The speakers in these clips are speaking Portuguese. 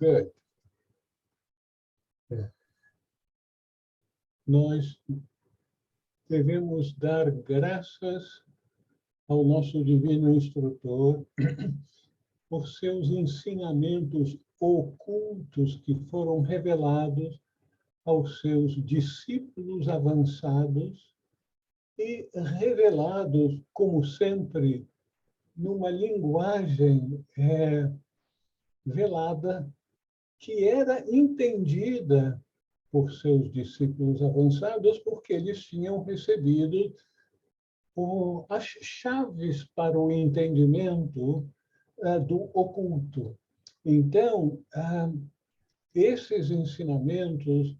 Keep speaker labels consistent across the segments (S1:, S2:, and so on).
S1: Good. Nós devemos dar graças ao nosso divino instrutor por seus ensinamentos ocultos que foram revelados aos seus discípulos avançados e revelados, como sempre, numa linguagem velada que era entendida por seus discípulos avançados, porque eles tinham recebido as chaves para o entendimento do oculto. Então, esses ensinamentos,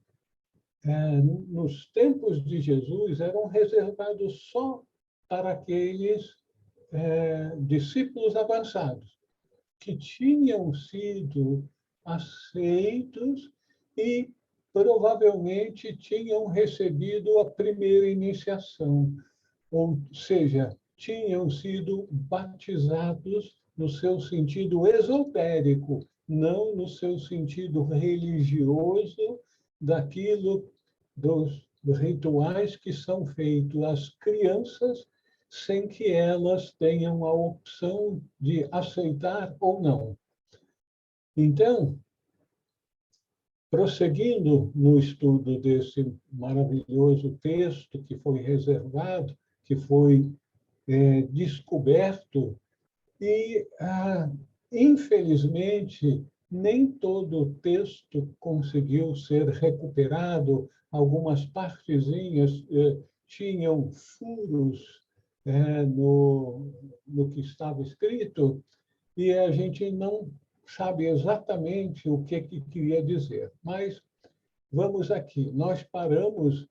S1: nos tempos de Jesus, eram reservados só para aqueles discípulos avançados, que tinham sido aceitos e provavelmente tinham recebido a primeira iniciação, ou seja, tinham sido batizados no seu sentido esotérico, não no seu sentido religioso, daquilo dos rituais que são feitos às crianças, sem que elas tenham a opção de aceitar ou não. Então, prosseguindo no estudo desse maravilhoso texto que foi reservado, que foi descoberto, e, infelizmente, nem todo o texto conseguiu ser recuperado, algumas partezinhas tinham furos no que estava escrito, e a gente não sabe exatamente o que queria dizer. Mas vamos aqui. Nós paramos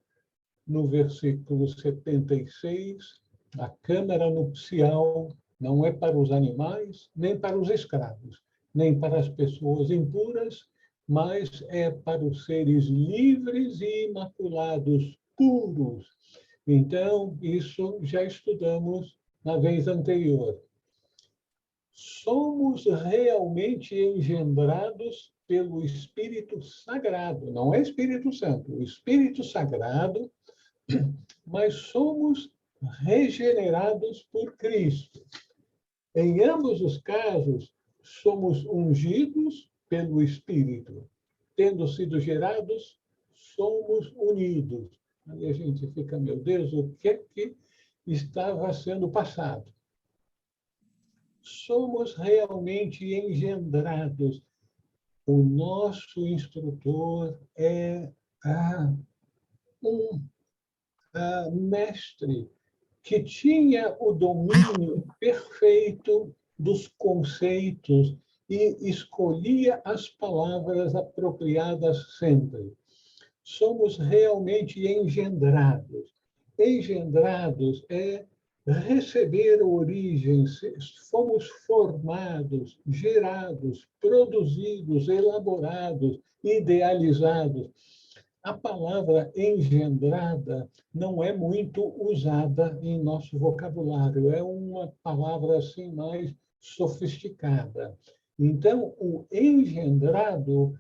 S1: no versículo 76, a câmara nupcial não é para os animais, nem para os escravos, nem para as pessoas impuras, mas é para os seres livres e imaculados, puros. Então, isso já estudamos na vez anterior. Somos realmente engendrados pelo Espírito Sagrado, não é Espírito Santo, o Espírito Sagrado, mas somos regenerados por Cristo. Em ambos os casos, somos ungidos pelo Espírito. Tendo sido gerados, somos unidos. Aí a gente fica, meu Deus, o que é que estava sendo passado? Somos realmente engendrados. O nosso instrutor é um mestre que tinha o domínio perfeito dos conceitos e escolhia as palavras apropriadas sempre. Somos realmente engendrados. Engendrados é receber origens, fomos formados, gerados, produzidos, elaborados, idealizados. A palavra engendrada não é muito usada em nosso vocabulário, é uma palavra assim mais sofisticada. Então, o engendrado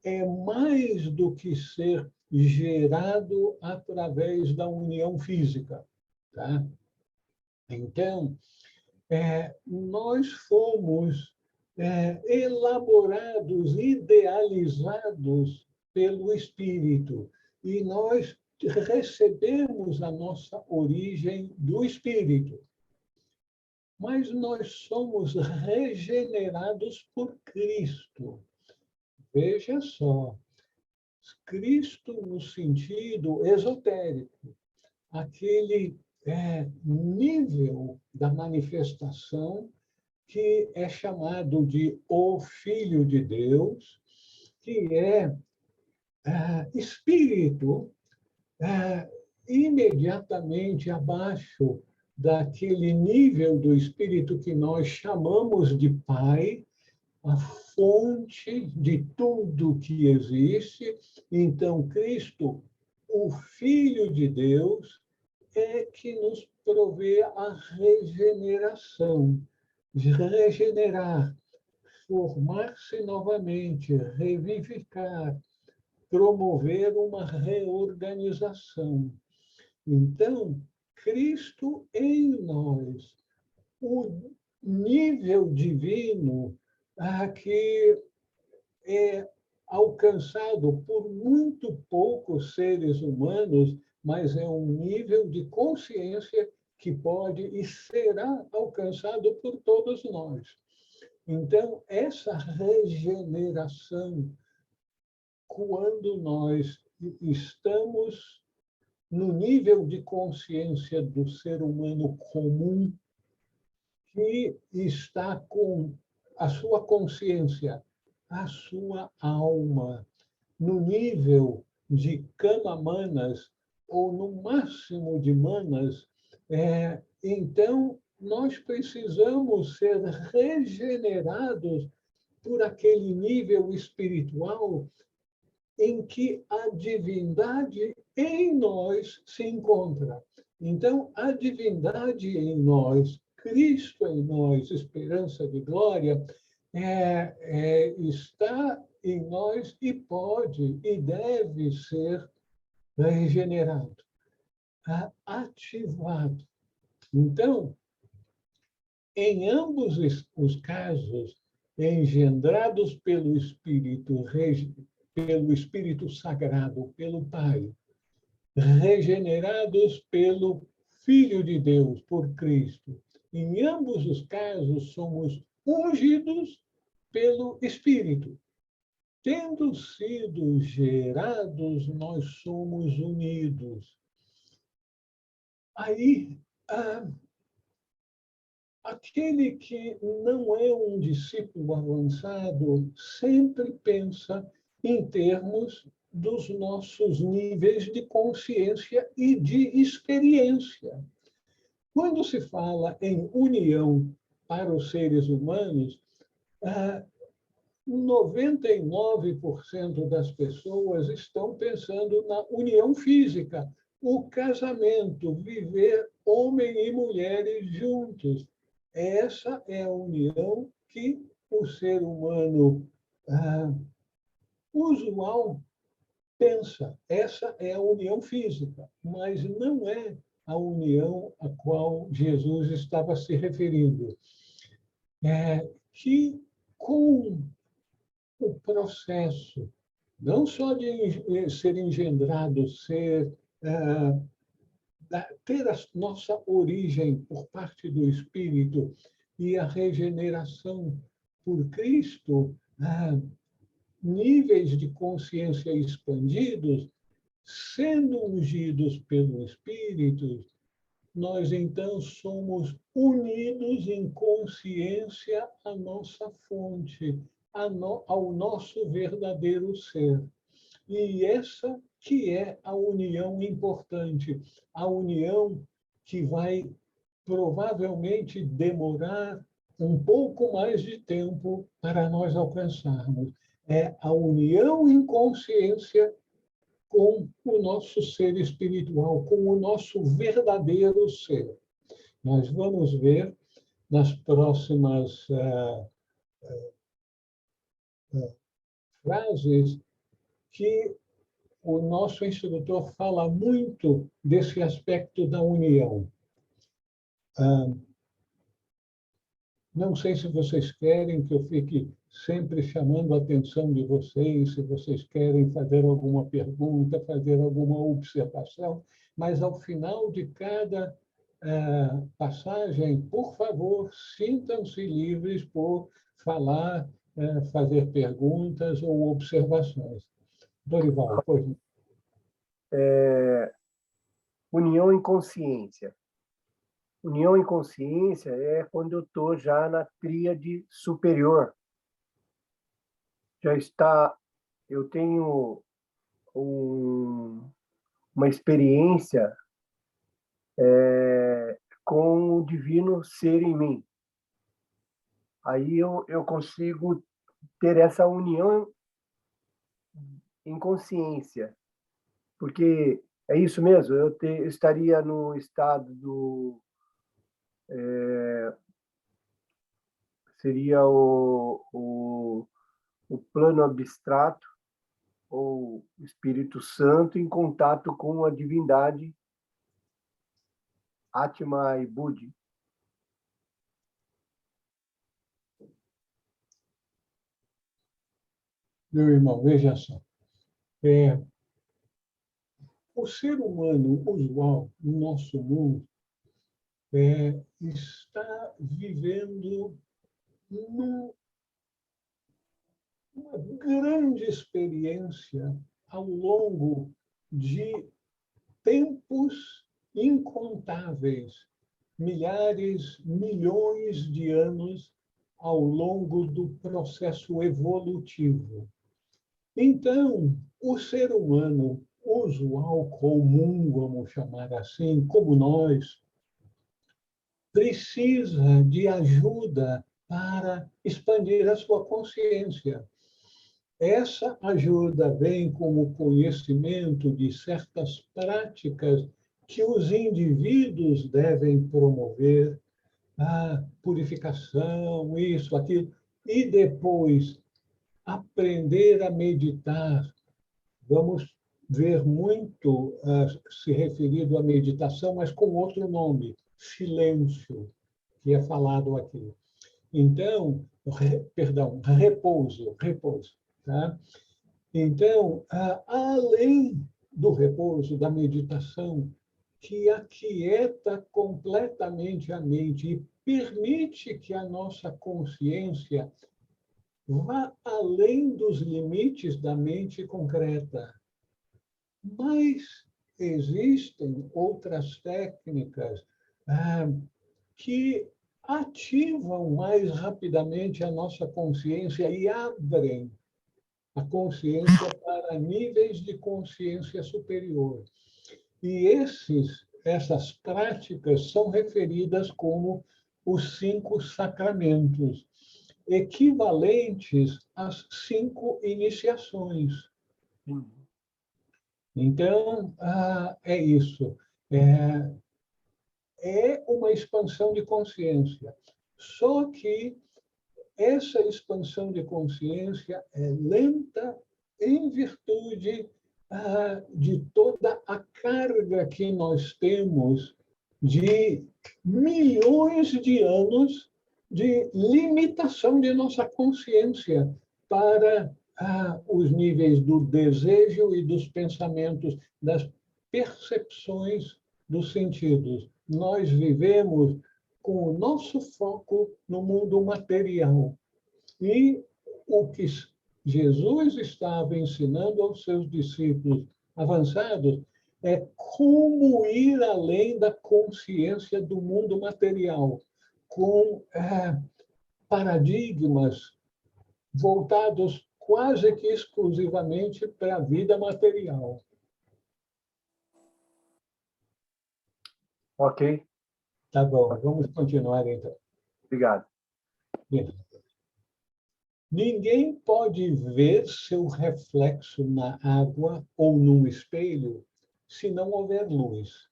S1: é mais do que ser gerado através da união física. Tá? Então, nós fomos elaborados, idealizados pelo Espírito, e nós recebemos a nossa origem do Espírito. Mas nós somos regenerados por Cristo. Veja só, Cristo no sentido esotérico, aquele nível da manifestação que é chamado de o Filho de Deus, que é espírito imediatamente abaixo daquele nível do espírito que nós chamamos de Pai, a fonte de tudo que existe. Então, Cristo, o Filho de Deus, é que nos provê a regeneração, de regenerar, formar-se novamente, revivificar, promover uma reorganização. Então, Cristo em nós, o nível divino que é alcançado por muito poucos seres humanos, mas é um nível de consciência que pode e será alcançado por todos nós. Então, essa regeneração, quando nós estamos no nível de consciência do ser humano comum, que está com a sua consciência, a sua alma, no nível de kama manas, ou no máximo de manas, então nós precisamos ser regenerados por aquele nível espiritual em que a divindade em nós se encontra. Então, a divindade em nós, Cristo em nós, esperança de glória, está em nós e pode e deve ser regenerado, ativado. Então, em ambos os casos, engendrados pelo Espírito Sagrado, pelo Pai, regenerados pelo Filho de Deus, por Cristo. Em ambos os casos, somos ungidos pelo Espírito. Tendo sido gerados, nós somos unidos. Aí, aquele que não é um discípulo avançado sempre pensa em termos dos nossos níveis de consciência e de experiência. Quando se fala em união para os seres humanos, 99% das pessoas estão pensando na união física, o casamento, viver homem e mulheres juntos. Essa é a união que o ser humano usual pensa. Essa é a união física, mas não é a união a qual Jesus estava se referindo. Que com o processo, não só de ser engendrado, ter a nossa origem por parte do Espírito e a regeneração por Cristo, níveis de consciência expandidos, sendo ungidos pelo Espírito, nós então somos unidos em consciência à nossa fonte, ao nosso verdadeiro ser. E essa que é a união importante, a união que vai provavelmente demorar um pouco mais de tempo para nós alcançarmos. É a união em consciência com o nosso ser espiritual, com o nosso verdadeiro ser. Nós vamos ver nas próximas frases que o nosso instrutor fala muito desse aspecto da união. Não sei se vocês querem que eu fique sempre chamando a atenção de vocês, se vocês querem fazer alguma pergunta, fazer alguma observação, mas ao final de cada passagem, por favor, sintam-se livres por falar, fazer perguntas ou observações. Dorival, pois.
S2: União em consciência. União em consciência é quando eu estou já na tríade superior. Eu tenho uma experiência com o divino ser em mim. Aí eu consigo ter essa união em consciência, porque é isso mesmo, eu estaria no estado do... seria o o plano abstrato ou o Espírito Santo em contato com a divindade Atma e Buddhi.
S1: Meu irmão, veja só. O ser humano usual no nosso mundo está vivendo numa grande experiência ao longo de tempos incontáveis, milhares, milhões de anos ao longo do processo evolutivo. Então, o ser humano usual, comum, vamos chamar assim, como nós, precisa de ajuda para expandir a sua consciência. Essa ajuda vem com o conhecimento de certas práticas que os indivíduos devem promover, a purificação, isso, aquilo, e depois aprender a meditar. Vamos ver muito se referido à meditação, mas com outro nome, silêncio, que é falado aqui. Então, repouso. Tá? Então, além do repouso, da meditação, que aquieta completamente a mente e permite que a nossa consciência vá além dos limites da mente concreta. Mas existem outras técnicas que ativam mais rapidamente a nossa consciência e abrem a consciência para níveis de consciência superior. E essas práticas são referidas como os 5 sacramentos, equivalentes às 5 iniciações. Então, é isso. É uma expansão de consciência. Só que essa expansão de consciência é lenta em virtude de toda a carga que nós temos de milhões de anos de limitação de nossa consciência para os níveis do desejo e dos pensamentos, das percepções dos sentidos. Nós vivemos com o nosso foco no mundo material. E o que Jesus estava ensinando aos seus discípulos avançados é como ir além da consciência do mundo material, com paradigmas voltados quase que exclusivamente para a vida material.
S2: Ok.
S1: Tá bom, vamos continuar então.
S2: Obrigado.
S1: Bem. Ninguém pode ver seu reflexo na água ou num espelho se não houver luz.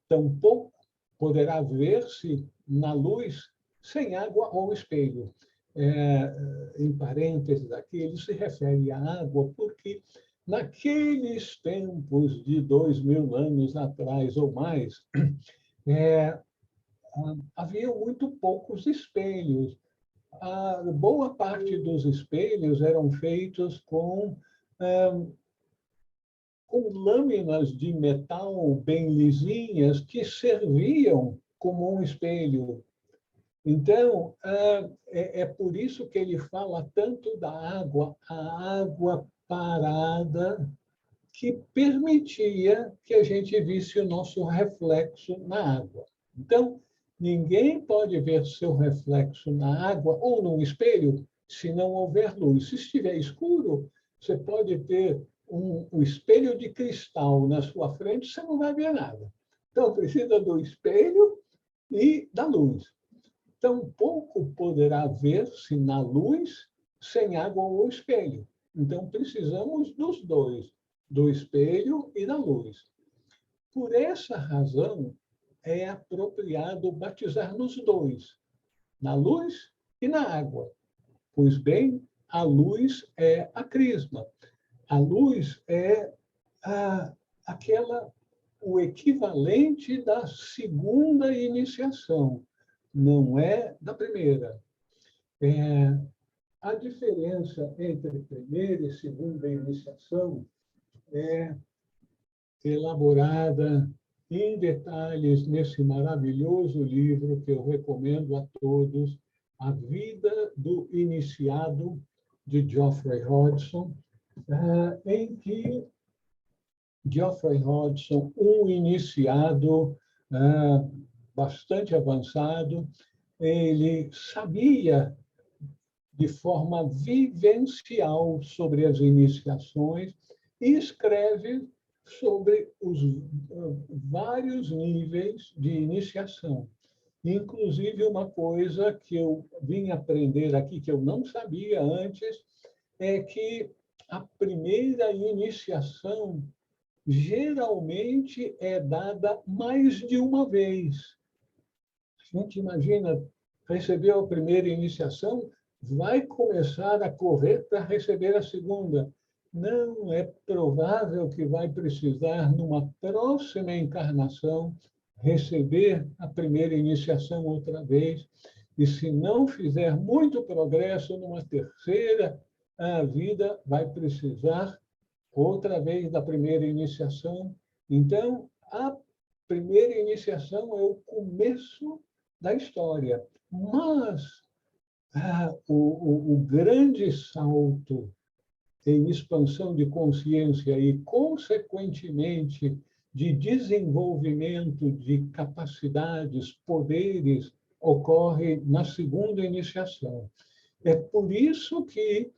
S1: Tampouco poderá ver-se na luz sem água ou espelho. Em parênteses aqui, ele se refere à água porque naqueles tempos de 2000 anos atrás ou mais, havia muito poucos espelhos. A boa parte dos espelhos eram feitos com lâminas de metal bem lisinhas que serviam como um espelho. Então, é por isso que ele fala tanto da água, a água parada, que permitia que a gente visse o nosso reflexo na água. Então, ninguém pode ver seu reflexo na água ou num espelho se não houver luz. Se estiver escuro, você pode ter um espelho de cristal na sua frente, você não vai ver nada. Então, precisa do espelho e da luz. Tampouco poderá ver-se na luz sem água ou espelho. Então, precisamos dos dois, do espelho e da luz. Por essa razão, é apropriado batizar nos dois, na luz e na água. Pois bem, a luz é a crisma. A luz é o equivalente da segunda iniciação, não é da primeira. A diferença entre primeira e segunda iniciação é elaborada em detalhes nesse maravilhoso livro que eu recomendo a todos, A Vida do Iniciado, de Geoffrey Hodgson, em que Geoffrey Hodgson, um iniciado bastante avançado, ele sabia de forma vivencial sobre as iniciações e escreve sobre os vários níveis de iniciação. Inclusive, uma coisa que eu vim aprender aqui, que eu não sabia antes, é que a primeira iniciação geralmente é dada mais de uma vez. A gente imagina, recebeu a primeira iniciação, vai começar a correr para receber a segunda. Não, é provável que vai precisar, numa próxima encarnação, receber a primeira iniciação outra vez. E se não fizer muito progresso numa terceira, a vida vai precisar outra vez da primeira iniciação. Então, a primeira iniciação é o começo da história. Mas o grande salto em expansão de consciência e, consequentemente, de desenvolvimento de capacidades, poderes, ocorre na segunda iniciação. É por isso que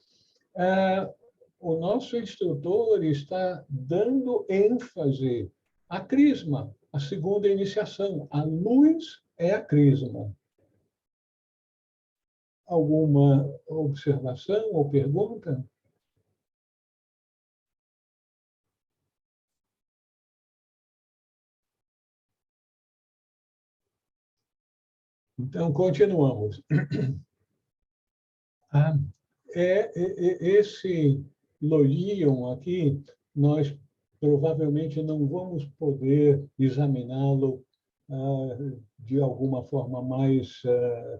S1: o nosso instrutor está dando ênfase à crisma, a segunda iniciação. A luz é a crisma. Alguma observação ou pergunta? Então, continuamos. Esse Lolion aqui, nós provavelmente não vamos poder examiná-lo de alguma forma mais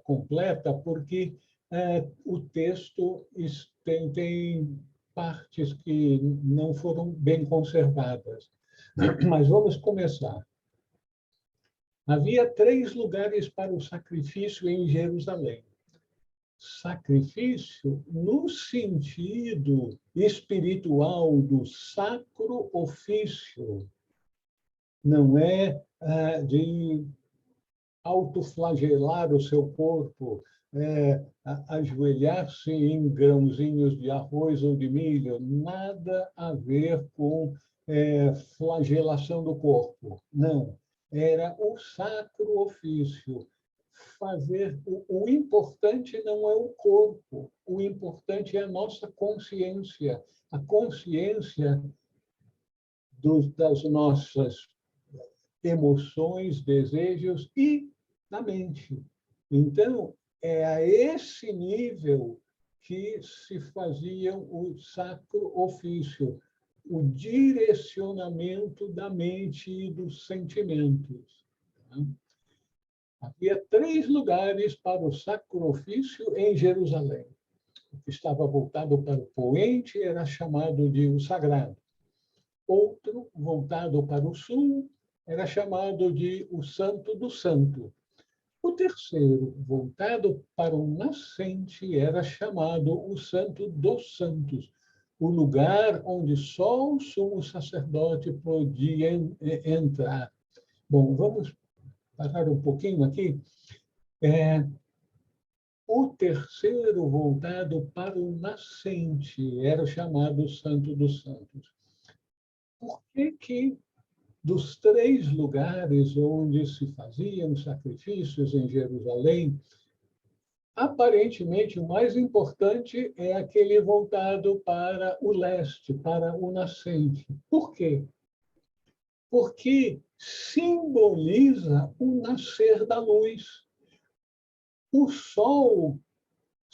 S1: completa, porque o texto tem partes que não foram bem conservadas. Mas vamos começar. Havia 3 lugares para o sacrifício em Jerusalém. Sacrifício no sentido espiritual do sacro ofício. Não é de autoflagelar o seu corpo, ajoelhar-se em grãozinhos de arroz ou de milho. Nada a ver com flagelação do corpo. Não. Era o sacro ofício. O importante não é o corpo, o importante é a nossa consciência, a consciência das nossas emoções, desejos e da mente. Então, é a esse nível que se fazia o sacro ofício, o direcionamento da mente e dos sentimentos. Havia 3 lugares para o sacro ofício em Jerusalém. O que estava voltado para o poente era chamado de o sagrado. Outro, voltado para o sul, era chamado de o santo do santo. O terceiro, voltado para o nascente, era chamado o santo dos santos, o lugar onde só o sumo sacerdote podia entrar. Bom, vamos parar um pouquinho aqui. O terceiro, voltado para o nascente, era chamado Santo dos Santos. Por que dos 3 lugares onde se faziam sacrifícios em Jerusalém, aparentemente o mais importante é aquele voltado para o leste, para o nascente? Por quê? Porque simboliza o nascer da luz. O sol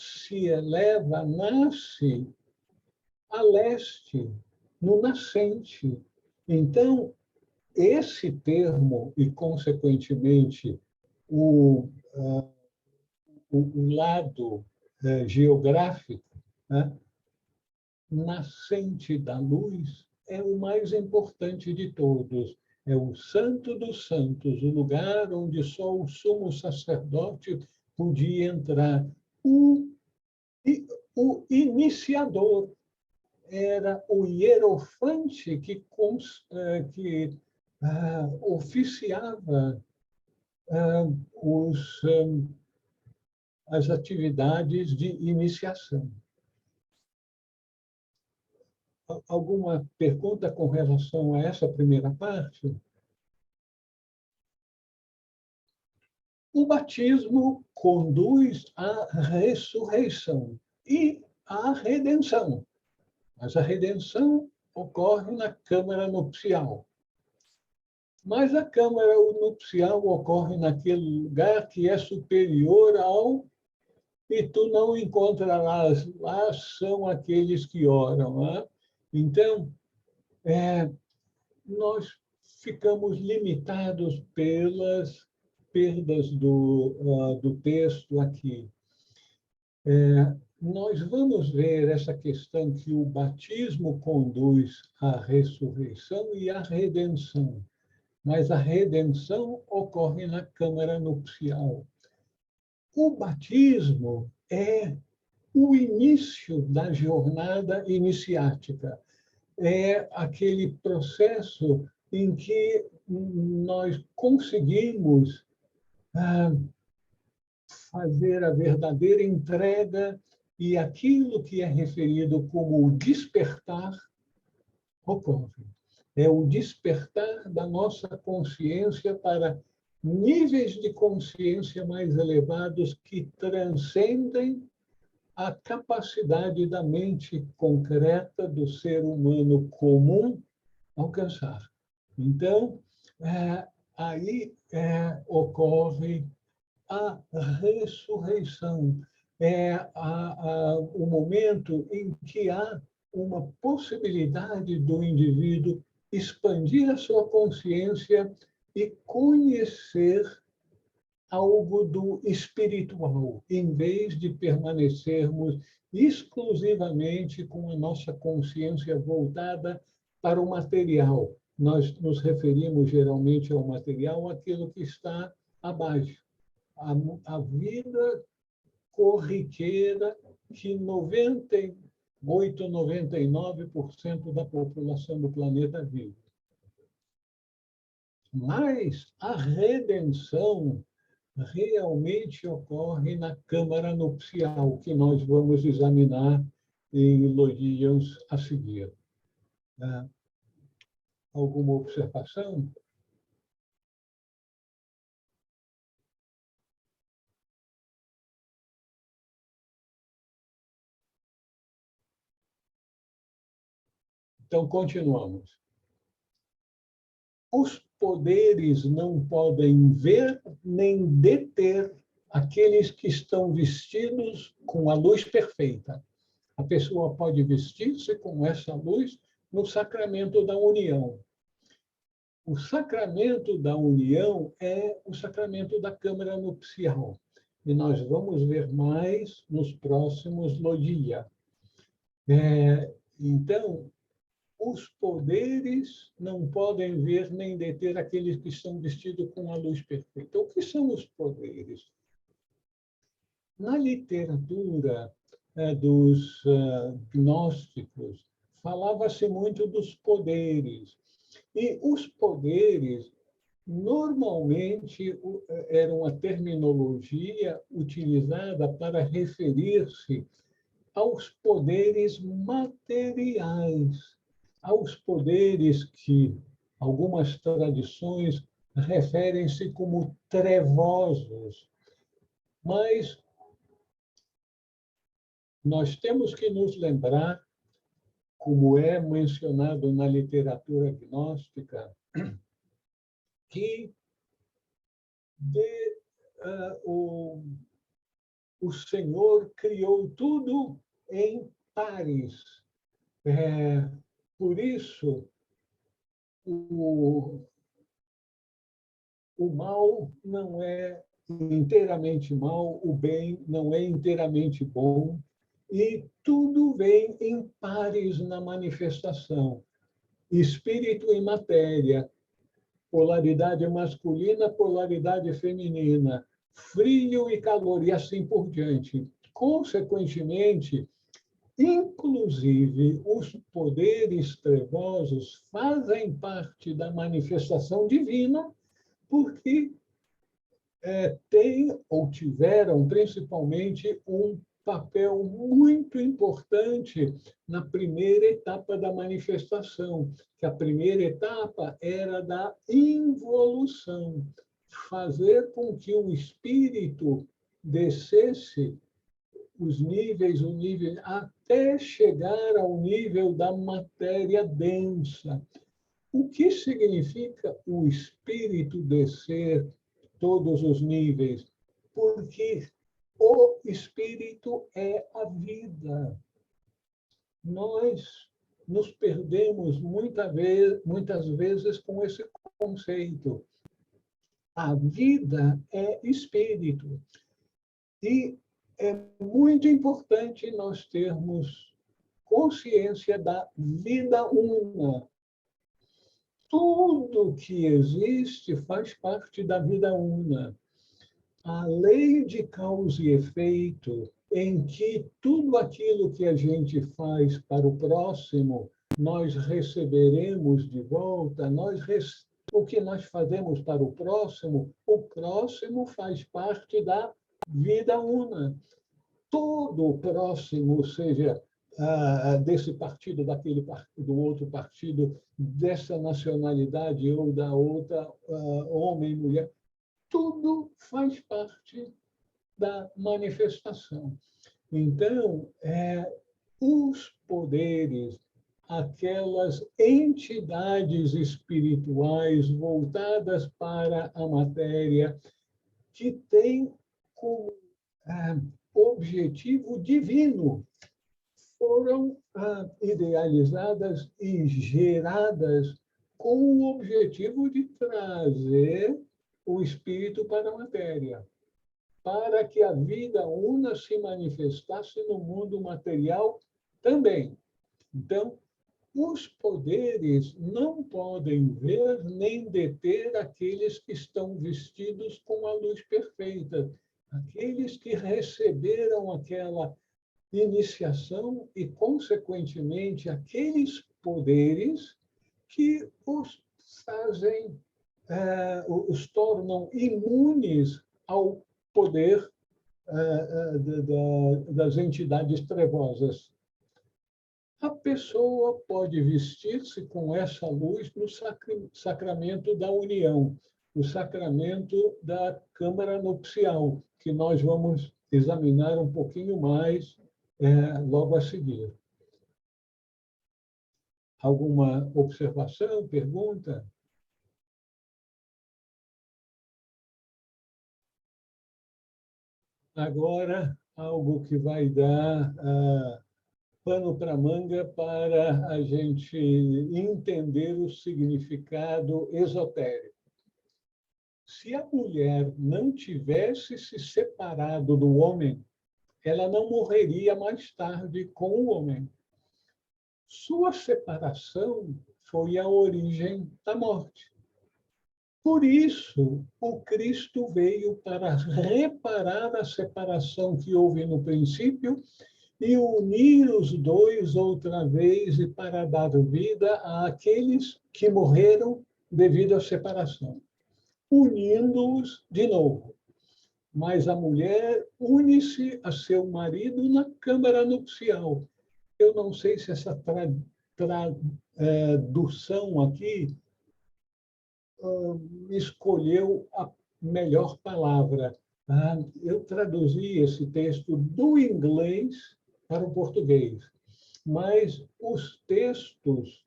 S1: se eleva, nasce a leste, no nascente. Então, esse termo, e, consequentemente, o lado geográfico, né, nascente da luz, é o mais importante de todos. É o Santo dos Santos, o lugar onde só o sumo sacerdote podia entrar. O iniciador era o hierofante que oficiava as atividades de iniciação. Alguma pergunta com relação a essa primeira parte? O batismo conduz à ressurreição e à redenção. Mas a redenção ocorre na câmara nupcial. Mas a câmara nupcial ocorre naquele lugar que é superior ao... E tu não encontrarás lá, são aqueles que oram. Né? Então, nós ficamos limitados pelas perdas do texto aqui. Nós vamos ver essa questão que o batismo conduz à ressurreição e à redenção, mas a redenção ocorre na câmara nupcial. O batismo é o início da jornada iniciática. É aquele processo em que nós conseguimos fazer a verdadeira entrega e aquilo que é referido como o despertar ocorre. É o despertar da nossa consciência para níveis de consciência mais elevados que transcendem a capacidade da mente concreta do ser humano comum alcançar. Então, aí ocorre a ressurreição. É o momento em que há uma possibilidade do indivíduo expandir a sua consciência e conhecer algo do espiritual, em vez de permanecermos exclusivamente com a nossa consciência voltada para o material. Nós nos referimos geralmente ao material, aquilo que está abaixo. A vida corriqueira que 98, 99% da população do planeta vive. Mas a redenção realmente ocorre na câmara nupcial, que nós vamos examinar em Lodians a seguir. Alguma observação? Então, continuamos. Os poderes não podem ver nem deter aqueles que estão vestidos com a luz perfeita. A pessoa pode vestir-se com essa luz no sacramento da união. O sacramento da união é o sacramento da câmara nupcial. E nós vamos ver mais nos próximos Lodia. Então, os poderes não podem ver nem deter aqueles que estão vestidos com a luz perfeita. O que são os poderes? Na literatura dos gnósticos, falava-se muito dos poderes. E os poderes, normalmente, era uma terminologia utilizada para referir-se aos poderes materiais, aos poderes que algumas tradições referem-se como trevosos. Mas nós temos que nos lembrar, como é mencionado na literatura gnóstica, que o Senhor criou tudo em pares. Por isso, o mal não é inteiramente mal, o bem não é inteiramente bom, e tudo vem em pares na manifestação. Espírito e matéria, polaridade masculina, polaridade feminina, frio e calor, e assim por diante. Consequentemente, inclusive, os poderes trevosos fazem parte da manifestação divina, porque têm ou tiveram, principalmente, um papel muito importante na primeira etapa da manifestação, que a primeira etapa era da involução, fazer com que o espírito descesse os níveis, o nível, até chegar ao nível da matéria densa. O que significa o espírito descer todos os níveis? Porque o espírito é a vida. Nós nos perdemos muitas vezes com esse conceito. A vida é espírito. E é muito importante nós termos consciência da vida una. Tudo que existe faz parte da vida una. A lei de causa e efeito, em que tudo aquilo que a gente faz para o próximo, nós receberemos de volta, o que nós fazemos para o próximo faz parte da vida una. Todo o próximo, seja desse partido, daquele partido, do outro partido, dessa nacionalidade ou da outra, homem, mulher, tudo faz parte da manifestação. Então, os poderes, aquelas entidades espirituais voltadas para a matéria, que têm como objetivo divino, foram idealizadas e geradas com o objetivo de trazer o espírito para a matéria, para que a vida una se manifestasse no mundo material também. Então, os poderes não podem ver nem deter aqueles que estão vestidos com a luz perfeita, aqueles que receberam aquela iniciação e, consequentemente, aqueles poderes que os fazem, os tornam imunes ao poder das entidades trevosas. A pessoa pode vestir-se com essa luz no sacramento da união, o sacramento da câmara nupcial, que nós vamos examinar um pouquinho mais logo a seguir. Alguma observação, pergunta? Agora, algo que vai dar pano para manga para a gente entender o significado esotérico. Se a mulher não tivesse se separado do homem, ela não morreria mais tarde com o homem. Sua separação foi a origem da morte. Por isso, o Cristo veio para reparar a separação que houve no princípio e unir os dois outra vez, e para dar vida àqueles que morreram devido à separação, unindo-os de novo. Mas a mulher une-se a seu marido na câmara nupcial. Eu não sei se essa tradução aqui escolheu a melhor palavra. Eu traduzi esse texto do inglês para o português, mas os textos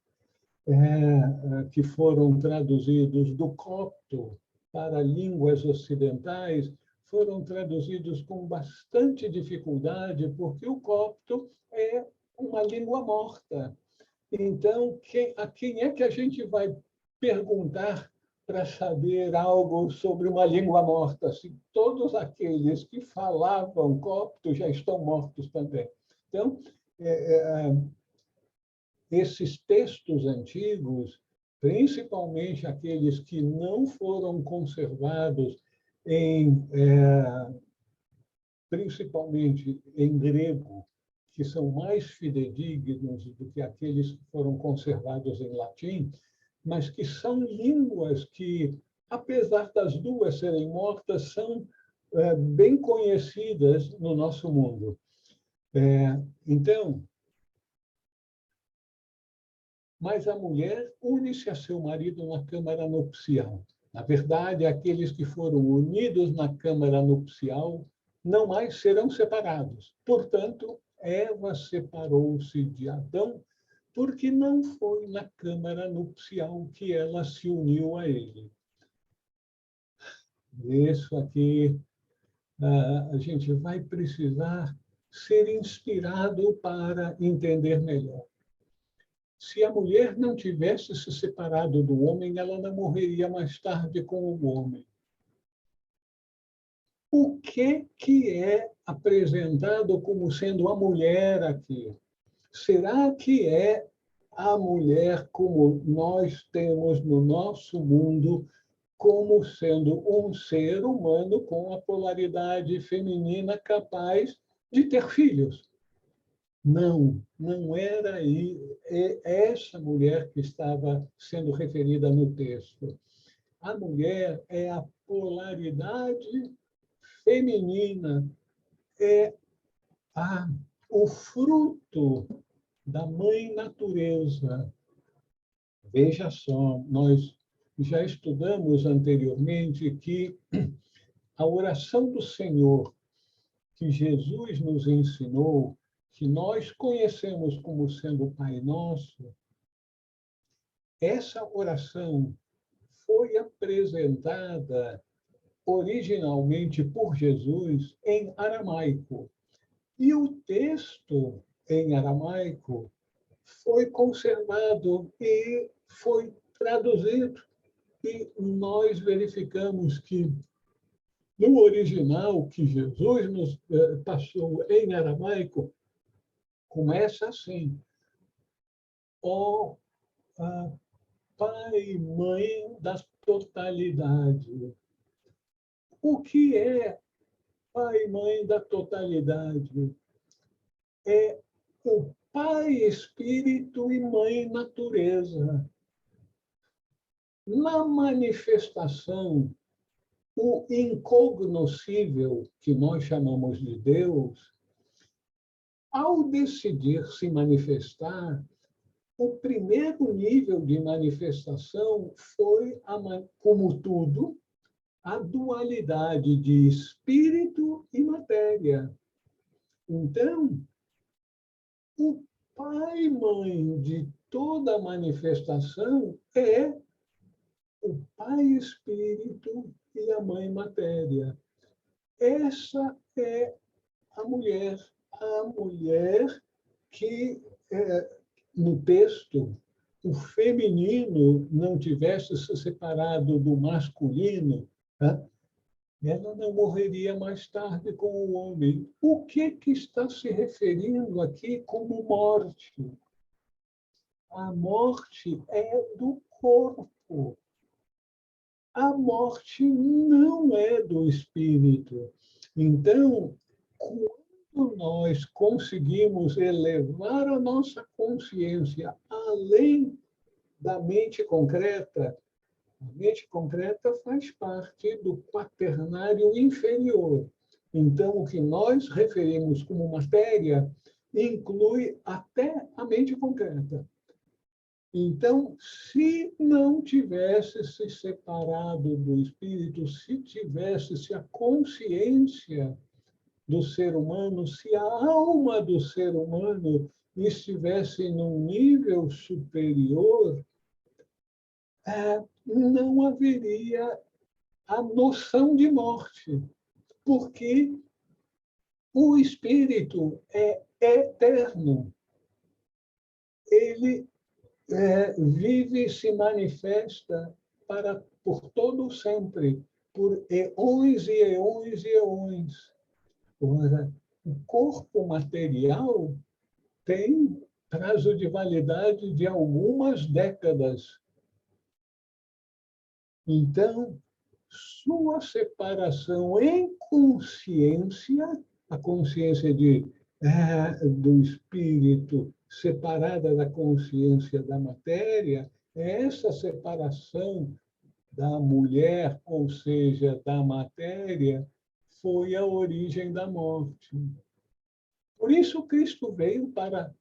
S1: que foram traduzidos do copto para línguas ocidentais foram traduzidos com bastante dificuldade, porque o copto é uma língua morta. Então, a quem é que a gente vai perguntar para saber algo sobre uma língua morta, se todos aqueles que falavam copto já estão mortos também? Então, esses textos antigos, principalmente aqueles que não foram conservados principalmente em grego, que são mais fidedignos do que aqueles que foram conservados em latim, mas que são línguas que, apesar das duas serem mortas, são bem conhecidas no nosso mundo. Então, mas a mulher une-se a seu marido na câmara nupcial. Na verdade, aqueles que foram unidos na câmara nupcial não mais serão separados. Portanto, Eva separou-se de Adão porque não foi na câmara nupcial que ela se uniu a ele. Isso aqui a gente vai precisar ser inspirado para entender melhor. Se a mulher não tivesse se separado do homem, ela não morreria mais tarde com o homem. O que é apresentado como sendo a mulher aqui? Será que é a mulher como nós temos no nosso mundo, como sendo um ser humano com a polaridade feminina capaz de ter filhos? Não, não era aí essa mulher que estava sendo referida no texto. A mulher é a polaridade feminina, é o fruto da mãe natureza. Veja só, nós já estudamos anteriormente que a oração do Senhor que Jesus nos ensinou, que nós conhecemos como sendo o Pai Nosso, essa oração foi apresentada originalmente por Jesus em aramaico. E o texto em aramaico foi conservado e foi traduzido. E nós verificamos que, no original que Jesus nos passou em aramaico, começa assim: ó Pai e Mãe da totalidade. O que é Pai e Mãe da totalidade? É o Pai Espírito e Mãe Natureza. Na manifestação, o incognoscível, que nós chamamos de Deus, ao decidir se manifestar, o primeiro nível de manifestação foi, como tudo, a dualidade de espírito e matéria. Então, o pai e mãe de toda manifestação é o pai espírito e a mãe matéria. Essa é a mulher que, no texto, o feminino não tivesse se separado do masculino, né? Ela não morreria mais tarde com o homem. O que está se referindo aqui como morte? A morte é do corpo. A morte não é do espírito. Então, quando nós conseguimos elevar a nossa consciência além da mente concreta, a mente concreta faz parte do quaternário inferior. Então, o que nós referimos como matéria inclui até a mente concreta. Então, se não tivesse se separado do espírito, se tivesse a consciência do ser humano, se a alma do ser humano estivesse num nível superior, não haveria a noção de morte. porque o espírito é eterno. Ele vive e se manifesta por todo sempre, por eões e eões e eões. Ora, o corpo material tem prazo de validade de algumas décadas. Então, sua separação em consciência, a consciência do espírito separada da consciência da matéria, essa separação da mulher, ou seja, da matéria, foi a origem da morte. Por isso, Cristo veio para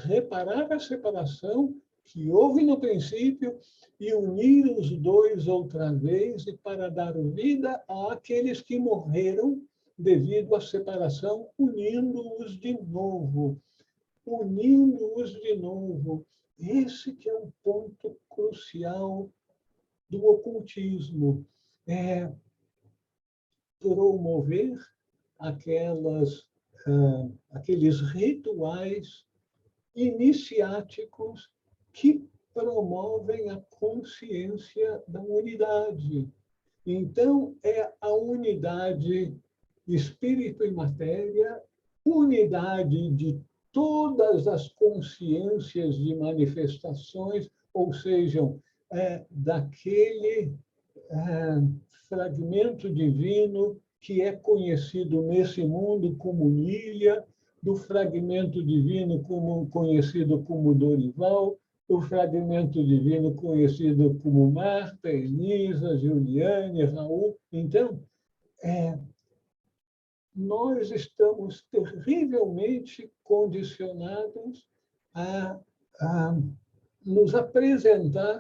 S1: reparar a separação que houve no princípio e unir os dois outra vez e para dar vida àqueles que morreram devido à separação, unindo-os de novo. Unindo-os de novo. Esse que é um ponto crucial do ocultismo. É promover aqueles rituais iniciáticos que promovem a consciência da unidade. Então, é a unidade espírito e matéria, unidade de todas as consciências de manifestações, ou sejam, daquele fragmento divino que é conhecido nesse mundo como Lília, do fragmento divino conhecido como Dorival, do fragmento divino conhecido como Marta, Elisa, Juliane, Raul. Então, nós estamos terrivelmente condicionados a nos apresentar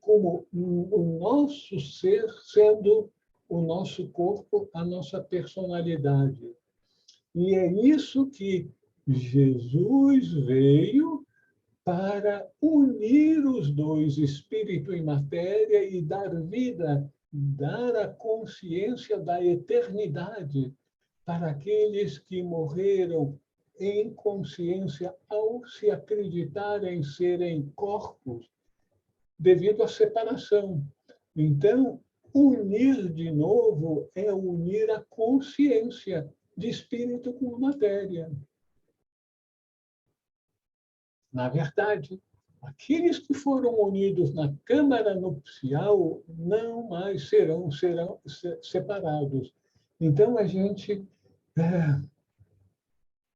S1: como o nosso ser sendo o nosso corpo, a nossa personalidade. E é isso que Jesus veio para unir os dois, espírito e matéria, e dar vida, dar a consciência da eternidade para aqueles que morreram em consciência ao se acreditarem serem corpos devido à separação. Então, unir de novo é unir a consciência de espírito com matéria. Na verdade, aqueles que foram unidos na câmara nupcial não mais serão separados. Então, a gente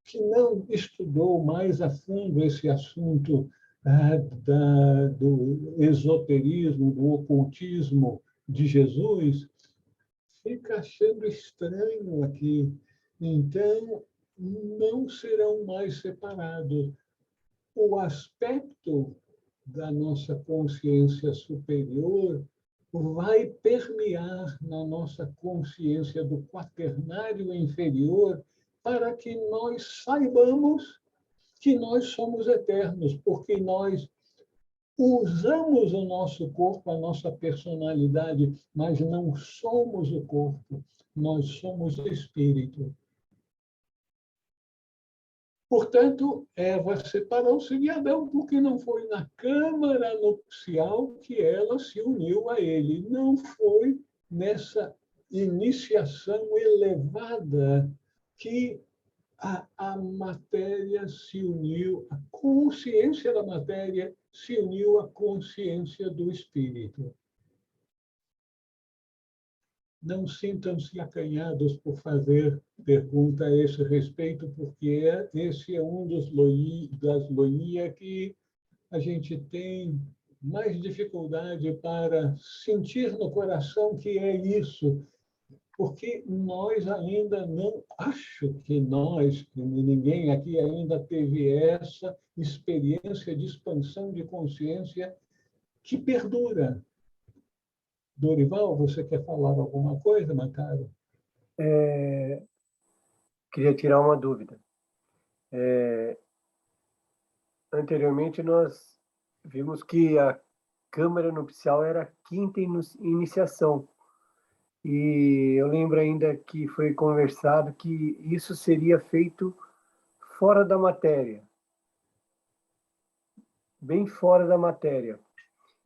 S1: que não estudou mais a fundo esse assunto do esoterismo, do ocultismo de Jesus, fica achando estranho aqui. Então, não serão mais separados. O aspecto da nossa consciência superior vai permear na nossa consciência do quaternário inferior para que nós saibamos que nós somos eternos, porque nós usamos o nosso corpo, a nossa personalidade, mas não somos o corpo, nós somos o espírito. Portanto, Eva separou-se de Adão porque não foi na câmara nupcial que ela se uniu a ele. Não foi nessa iniciação elevada que a matéria se uniu, a consciência da matéria se uniu à consciência do espírito. Não sintam-se acanhados por fazer pergunta a esse respeito, porque esse é um das loias que a gente tem mais dificuldade para sentir no coração que é isso, porque nós ainda não, acho que ninguém aqui ainda teve essa experiência de expansão de consciência que perdura. Dorival, você quer falar alguma coisa, Macaro?
S2: Queria tirar uma dúvida. Anteriormente, nós vimos que a câmara nupcial era a quinta iniciação. E eu lembro ainda que foi conversado que isso seria feito fora da matéria, bem fora da matéria.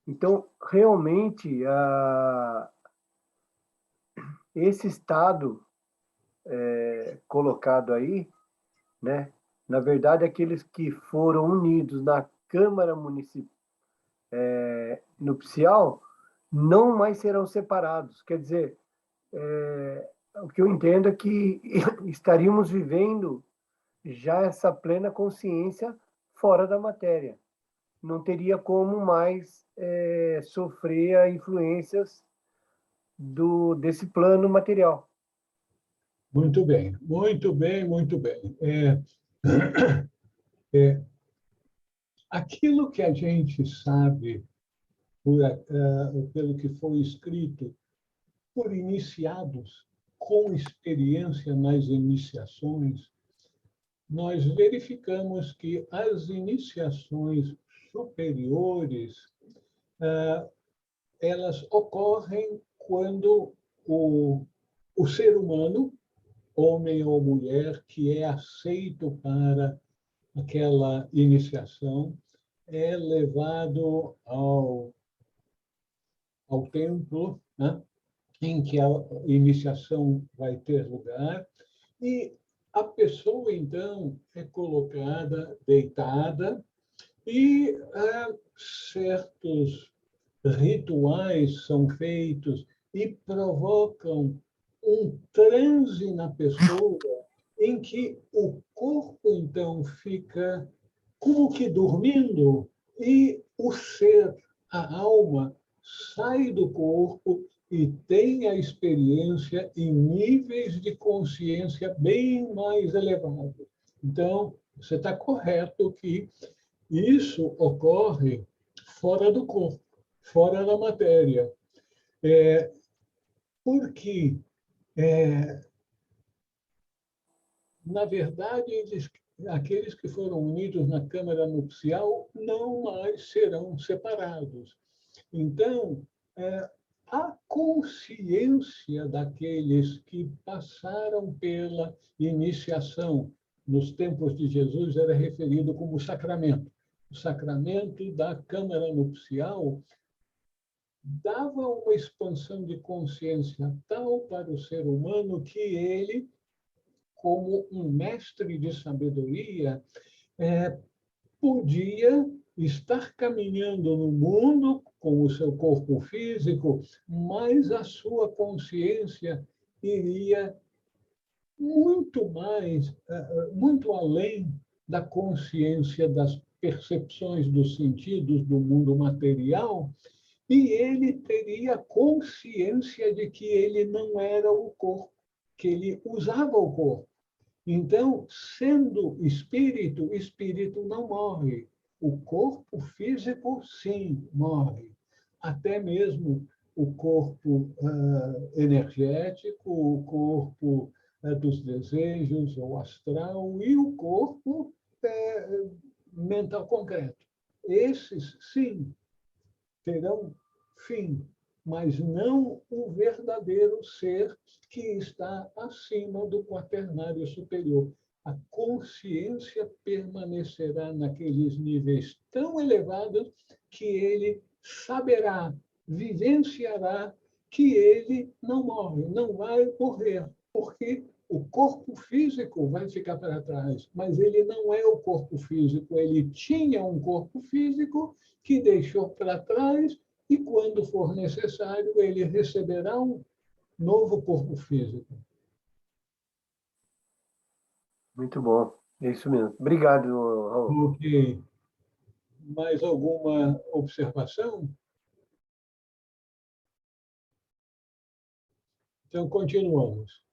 S2: Então, realmente, esse estado colocado aí, né? Na verdade, aqueles que foram unidos na Câmara Nupcial não mais serão separados. Quer dizer, o que eu entendo é que estaríamos vivendo já essa plena consciência fora da matéria. Não teria como mais sofrer a influências desse plano material.
S1: Muito bem, muito bem, muito bem. Aquilo que a gente sabe, pelo que foi escrito, por iniciados com experiência nas iniciações, nós verificamos que as iniciações superiores, elas ocorrem quando o ser humano, homem ou mulher, que é aceito para aquela iniciação, é levado ao templo, né, em que a iniciação vai ter lugar, e a pessoa, então, é colocada deitada e certos rituais são feitos e provocam um transe na pessoa em que o corpo, então, fica como que dormindo e o ser, a alma, sai do corpo e tem a experiência em níveis de consciência bem mais elevados. Então, você está correto que isso ocorre fora do corpo, fora da matéria. Porque, na verdade, aqueles que foram unidos na câmara nupcial não mais serão separados. Então, a consciência daqueles que passaram pela iniciação nos tempos de Jesus era referido como sacramento. O sacramento da câmara nupcial dava uma expansão de consciência tal para o ser humano que ele, como um mestre de sabedoria, podia estar caminhando no mundo com o seu corpo físico, mas a sua consciência iria muito mais, muito além da consciência das percepções dos sentidos do mundo material, e ele teria consciência de que ele não era o corpo, que ele usava o corpo. Então, sendo espírito, espírito não morre. O corpo físico, sim, morre. Até mesmo o corpo energético, o corpo dos desejos, ou astral, e o corpo mental concreto. Esses, sim, terão fim, mas não o verdadeiro ser que está acima do quaternário superior. A consciência permanecerá naqueles níveis tão elevados que ele saberá, vivenciará que ele não morre, não vai morrer, porque o corpo físico vai ficar para trás, mas ele não é o corpo físico, ele tinha um corpo físico que deixou para trás e, quando for necessário, ele receberá um novo corpo físico.
S2: Muito bom. É isso mesmo. Obrigado, Raul.
S1: Ok. Mais alguma observação? Então, continuamos.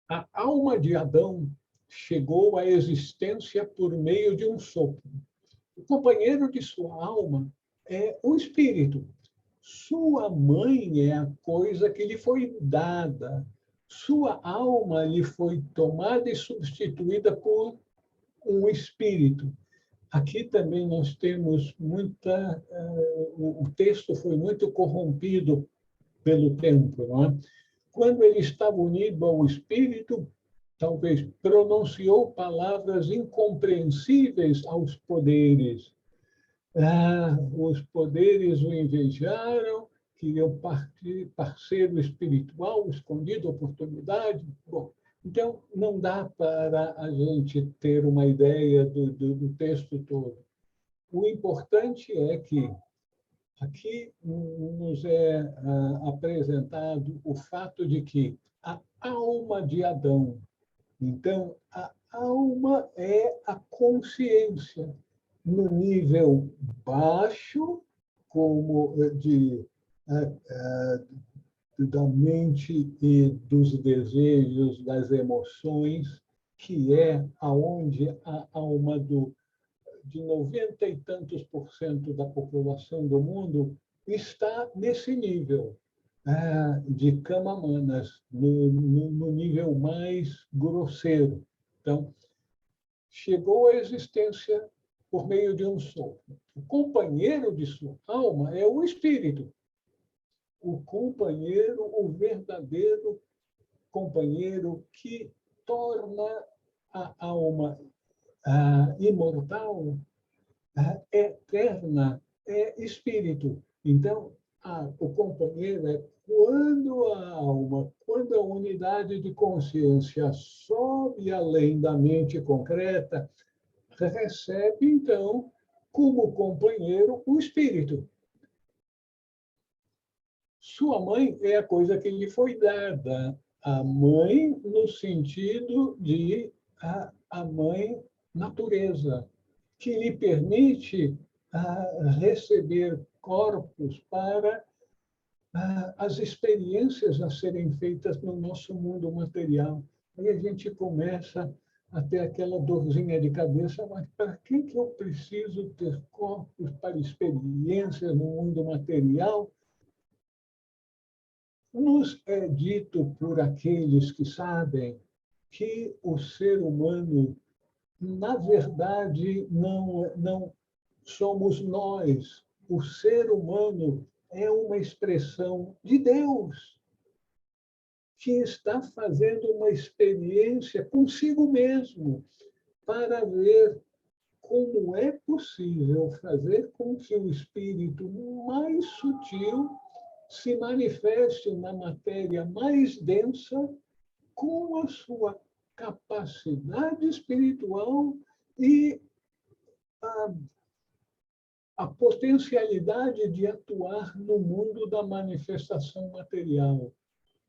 S1: A alma de Adão chegou à existência por meio de um sopro. O companheiro de sua alma é o espírito. Sua mãe é a coisa que lhe foi dada. Sua alma lhe foi tomada e substituída por um espírito. Aqui também nós temos o texto foi muito corrompido pelo tempo, não é? Quando ele estava unido ao Espírito, talvez pronunciou palavras incompreensíveis aos poderes. Os poderes o invejaram, queriam parceiro espiritual, escondido, oportunidade. Bom, então, não dá para a gente ter uma ideia do texto todo. O importante é que aqui nos é apresentado o fato de que a alma de Adão, então, a alma é a consciência, no nível baixo, como da mente e dos desejos, das emoções, que é aonde a alma de 90 e tantos por cento da população do mundo está nesse nível de Kamamanas, no nível mais grosseiro. Então, chegou à existência por meio de um sopro. O companheiro de sua alma é o espírito. O companheiro, o verdadeiro companheiro que torna a alma imortal, eterna, é espírito. Então, o companheiro é quando a alma, quando a unidade de consciência sobe além da mente concreta, recebe, então, como companheiro, o espírito. Sua mãe é a coisa que lhe foi dada. A mãe, no sentido de a mãe natureza, que lhe permite receber corpos para as experiências a serem feitas no nosso mundo material. Aí a gente começa a ter aquela dorzinha de cabeça, mas para que eu preciso ter corpos para experiências no mundo material? Nos é dito por aqueles que sabem que o ser humano, na verdade, não somos nós. O ser humano é uma expressão de Deus, que está fazendo uma experiência consigo mesmo para ver como é possível fazer com que o espírito mais sutil se manifeste na matéria mais densa com a sua capacidade espiritual e a potencialidade de atuar no mundo da manifestação material.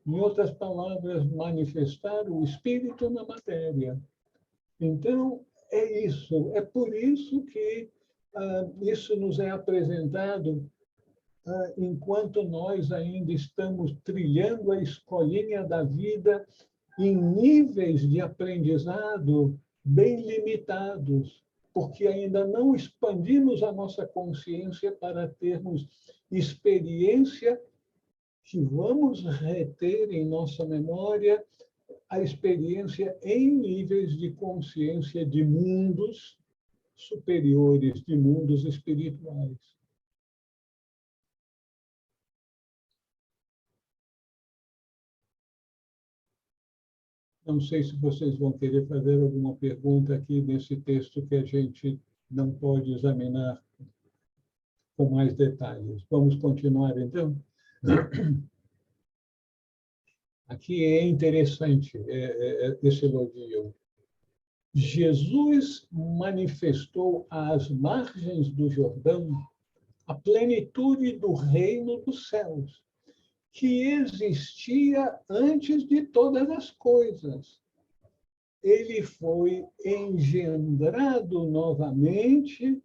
S1: Em outras palavras, manifestar o espírito na matéria. Então, é isso. É por isso que isso nos é apresentado enquanto nós ainda estamos trilhando a escolinha da vida em níveis de aprendizado bem limitados, porque ainda não expandimos a nossa consciência para termos experiência que vamos reter em nossa memória, a experiência em níveis de consciência de mundos superiores, de mundos espirituais. Não sei se vocês vão querer fazer alguma pergunta aqui nesse texto que a gente não pode examinar com mais detalhes. Vamos continuar, então? Aqui é interessante esse elogio. Jesus manifestou às margens do Jordão a plenitude do reino dos céus, que existia antes de todas as coisas. Ele foi engendrado novamente.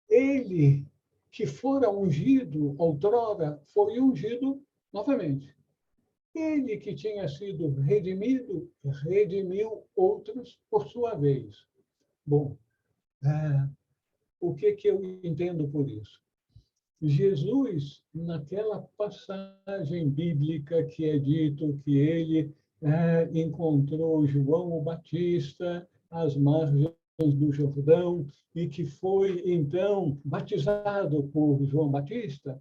S1: Ele, que fora ungido outrora, foi ungido novamente. Ele que tinha sido redimido, redimiu outros por sua vez. Bom, o que eu entendo por isso? Jesus, naquela passagem bíblica que é dito que ele encontrou João o Batista às margens do Jordão e que foi, então, batizado por João Batista,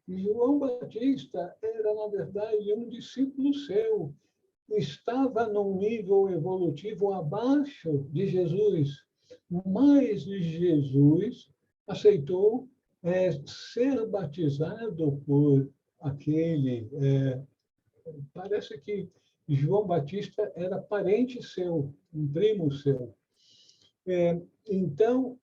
S1: João Batista era, na verdade, um discípulo seu, estava num nível evolutivo abaixo de Jesus, mas Jesus aceitou ser batizado por aquele. Parece que João Batista era parente seu, um primo seu. Então,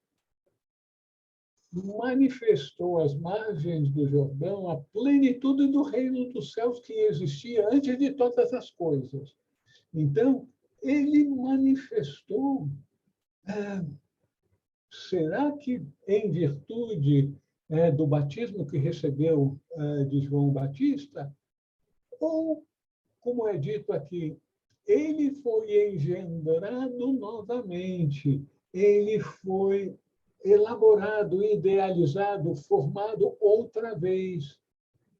S1: manifestou às margens do Jordão a plenitude do reino dos céus que existia antes de todas as coisas. Então, ele manifestou. Será que, em virtude do batismo que recebeu de João Batista, ou, como é dito aqui, ele foi engendrado novamente, ele foi elaborado, idealizado, formado outra vez,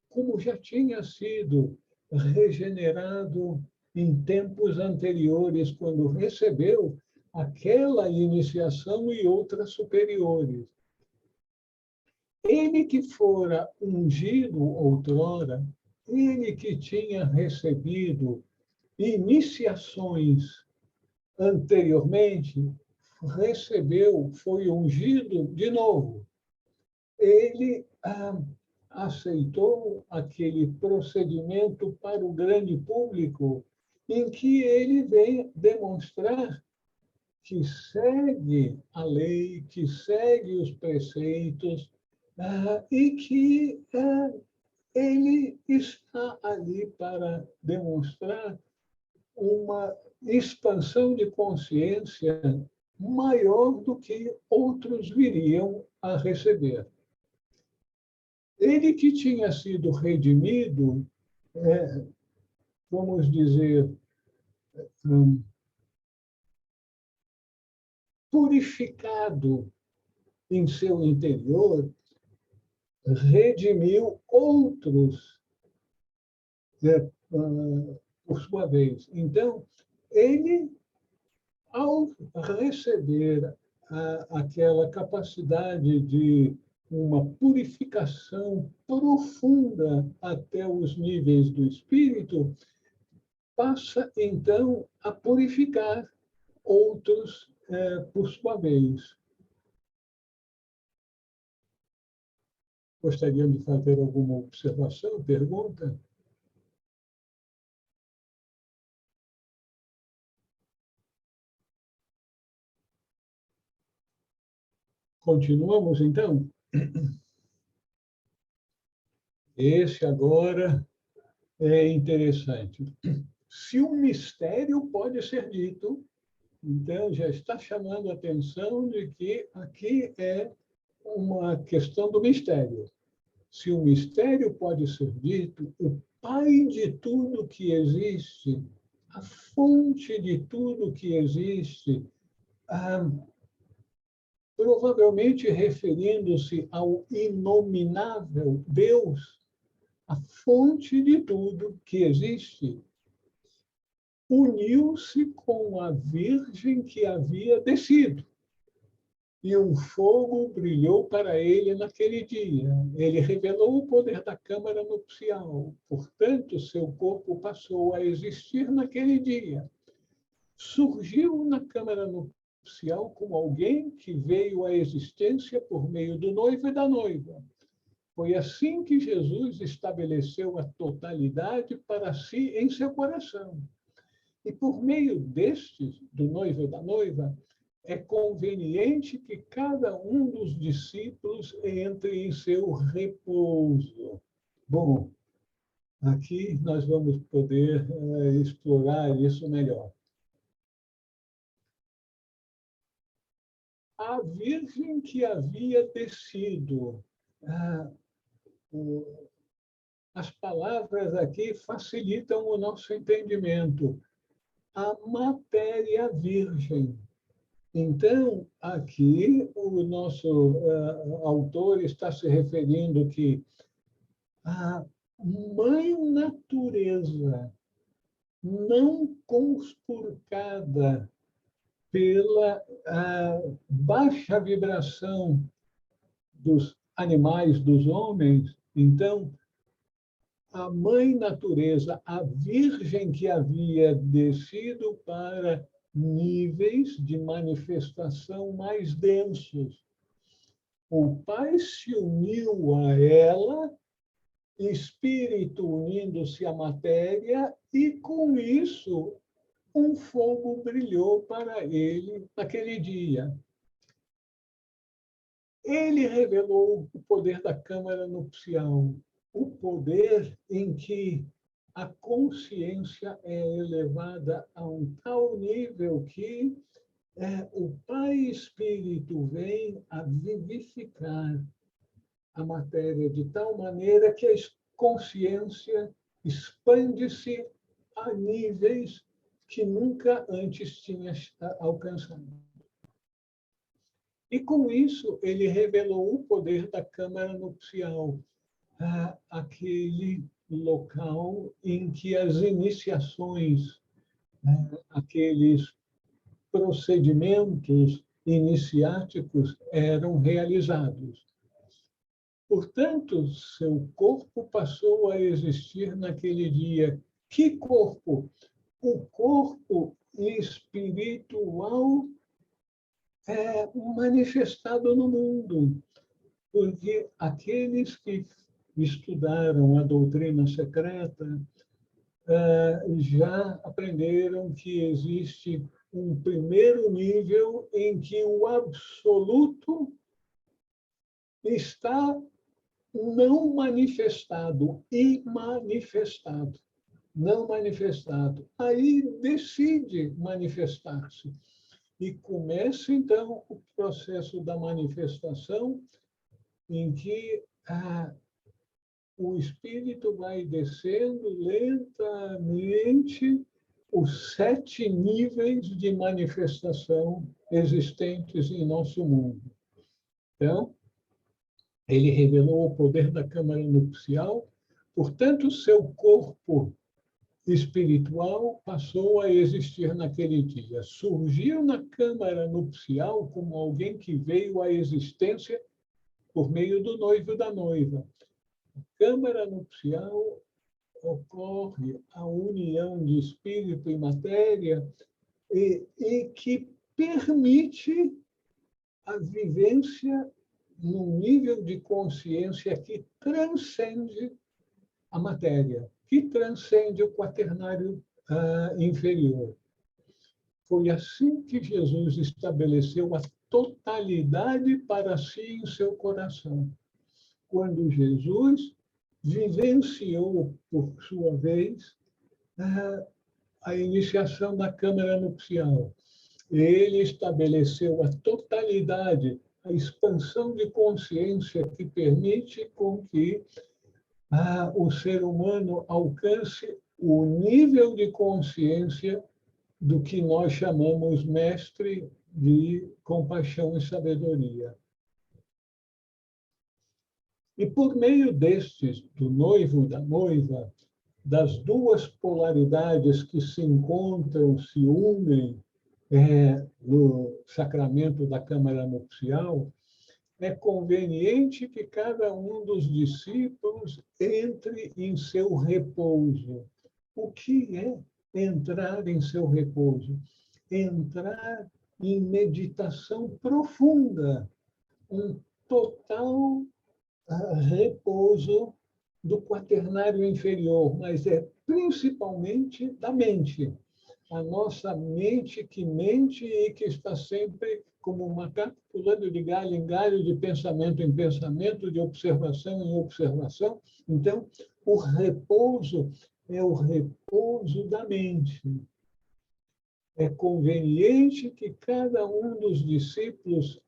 S1: como já tinha sido regenerado em tempos anteriores, quando recebeu aquela iniciação e outras superiores. Ele que fora ungido outrora, ele que tinha recebido iniciações anteriormente, recebeu, foi ungido de novo. Ele aceitou aquele procedimento para o grande público, em que ele vem demonstrar que segue a lei, que segue os preceitos, e que ele está ali para demonstrar uma expansão de consciência maior do que outros viriam a receber. Ele que tinha sido redimido, vamos dizer, purificado em seu interior, redimiu outros, por sua vez. Então, ele, ao receber aquela capacidade de uma purificação profunda até os níveis do espírito, passa, então, a purificar outros por sua vez. Gostariam de fazer alguma observação, pergunta? Continuamos, então? Esse agora é interessante. Se um mistério pode ser dito, então já está chamando a atenção de que aqui é uma questão do mistério. Se o mistério pode ser dito, o pai de tudo que existe, a fonte de tudo que existe, provavelmente referindo-se ao inominável Deus, a fonte de tudo que existe, uniu-se com a Virgem que havia descido. E um fogo brilhou para ele naquele dia. Ele revelou o poder da câmara nupcial. Portanto, seu corpo passou a existir naquele dia. Surgiu na câmara nupcial como alguém que veio à existência por meio do noivo e da noiva. Foi assim que Jesus estabeleceu a totalidade para si em seu coração. E por meio destes, do noivo e da noiva, é conveniente que cada um dos discípulos entre em seu repouso. Bom, aqui nós vamos poder explorar isso melhor. A Virgem que havia descido. As palavras aqui facilitam o nosso entendimento. A matéria virgem. Então, aqui o nosso autor está se referindo que a mãe natureza, não conspurcada pela baixa vibração dos animais dos homens. Então, a mãe natureza, a virgem que havia descido para níveis de manifestação mais densos. O Pai se uniu a ela, espírito unindo-se à matéria, e com isso um fogo brilhou para ele naquele dia. Ele revelou o poder da câmara nupcial, o poder em que a consciência é elevada a um tal nível que o Pai Espírito vem a vivificar a matéria de tal maneira que a consciência expande-se a níveis que nunca antes tinha alcançado. E com isso, ele revelou o poder da câmara nupcial, aquele local em que as iniciações, aqueles procedimentos iniciáticos eram realizados. Portanto, seu corpo passou a existir naquele dia. Que corpo? O corpo espiritual manifestado no mundo. Porque aqueles que estudaram a doutrina secreta já aprenderam que existe um primeiro nível em que o absoluto está não manifestado, imanifestado, não manifestado. Aí decide manifestar-se. E começa, então, o processo da manifestação, em que o espírito vai descendo lentamente os 7 níveis de manifestação existentes em nosso mundo. Então, ele revelou o poder da câmara nupcial, portanto, seu corpo espiritual passou a existir naquele dia. Surgiu na câmara nupcial como alguém que veio à existência por meio do noivo e da noiva. Câmara nupcial ocorre a união de espírito e matéria e que permite a vivência num nível de consciência que transcende a matéria, que transcende o quaternário inferior. Foi assim que Jesus estabeleceu a totalidade para si em seu coração. Quando Jesus vivenciou, por sua vez, a iniciação da câmara nupcial. Ele estabeleceu a totalidade, a expansão de consciência que permite com que o ser humano alcance o nível de consciência do que nós chamamos mestre de compaixão e sabedoria. E por meio destes, do noivo e da noiva, das duas polaridades que se encontram, se unem no sacramento da câmara nupcial, é conveniente que cada um dos discípulos entre em seu repouso. O que é entrar em seu repouso? Entrar em meditação profunda, um total repouso do quaternário inferior, mas é principalmente da mente. A nossa mente que mente e que está sempre como um macaco pulando de galho em galho, de pensamento em pensamento, de observação em observação. Então, o repouso é o repouso da mente. É conveniente que cada um dos discípulos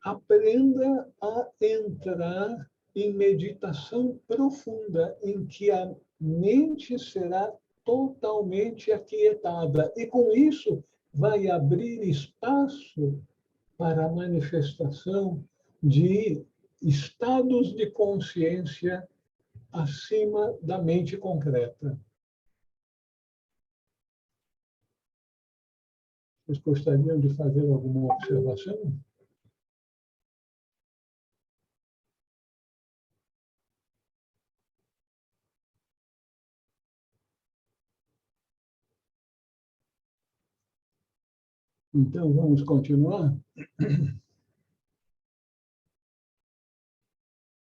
S1: aprenda a entrar em meditação profunda, em que a mente será totalmente aquietada. E com isso vai abrir espaço para a manifestação de estados de consciência acima da mente concreta. Vocês gostariam de fazer alguma observação? Então, vamos continuar?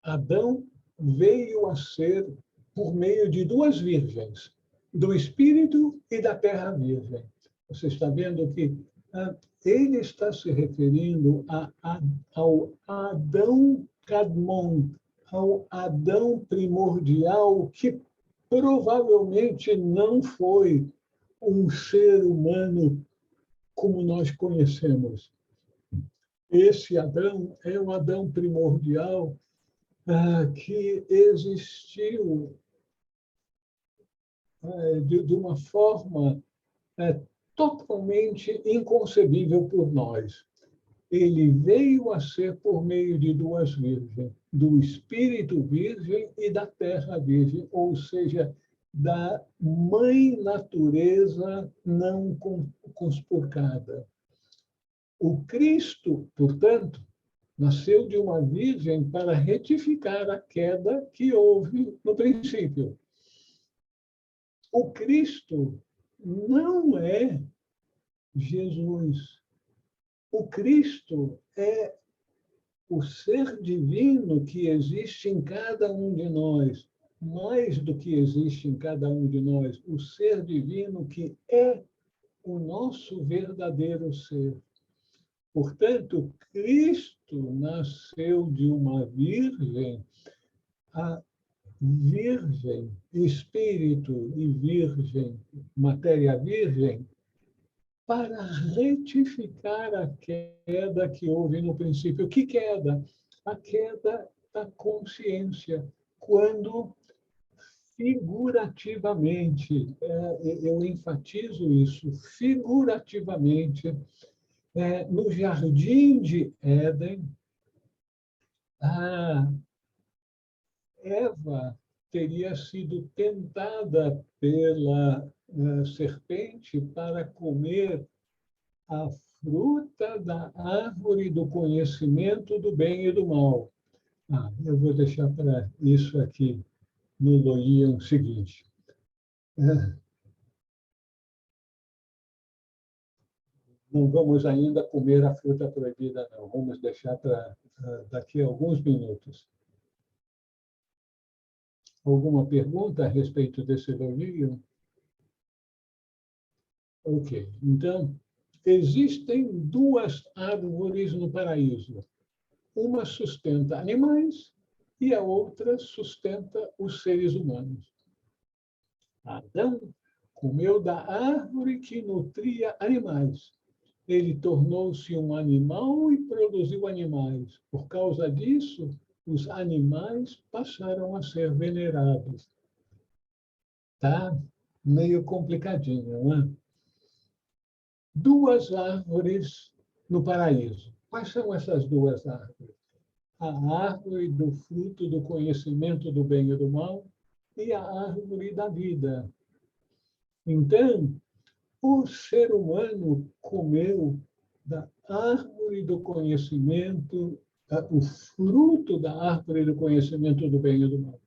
S1: Adão veio a ser por meio de duas virgens, do Espírito e da terra virgem. Você está vendo que ele está se referindo ao Adão Kadmon, ao Adão primordial, que provavelmente não foi um ser humano como nós conhecemos. Esse Adão é um Adão primordial que existiu de uma forma totalmente inconcebível por nós. Ele veio a ser por meio de duas virgens, do Espírito Virgem e da Terra Virgem, ou seja, da Mãe Natureza não conspurcada. O Cristo, portanto, nasceu de uma virgem para retificar a queda que houve no princípio. O Cristo não é Jesus. O Cristo é o ser divino que existe em cada um de nós, mais do que existe em cada um de nós, o ser divino que é o nosso verdadeiro ser. Portanto, Cristo nasceu de uma virgem, a virgem, espírito e virgem, matéria virgem, para retificar a queda que houve no princípio. Que queda? A queda da consciência, quando figurativamente, eu enfatizo isso, figurativamente, no jardim de Éden, a Eva teria sido tentada pela serpente para comer a fruta da árvore do conhecimento do bem e do mal. Eu vou deixar para isso aqui no Loian seguinte. Não vamos ainda comer a fruta proibida, não. Vamos deixar para daqui a alguns minutos. Alguma pergunta a respeito desse elogio? Ok. Então, existem duas árvores no paraíso. Uma sustenta animais e a outra sustenta os seres humanos. Adão comeu da árvore que nutria animais. Ele tornou-se um animal e produziu animais. Por causa disso, os animais passaram a ser venerados. Tá meio complicadinho, não é? Duas árvores no paraíso. Quais são essas duas árvores? A árvore do fruto do conhecimento do bem e do mal e a árvore da vida. Então, o ser humano comeu da árvore do conhecimento, o fruto da árvore do conhecimento do bem e do mal.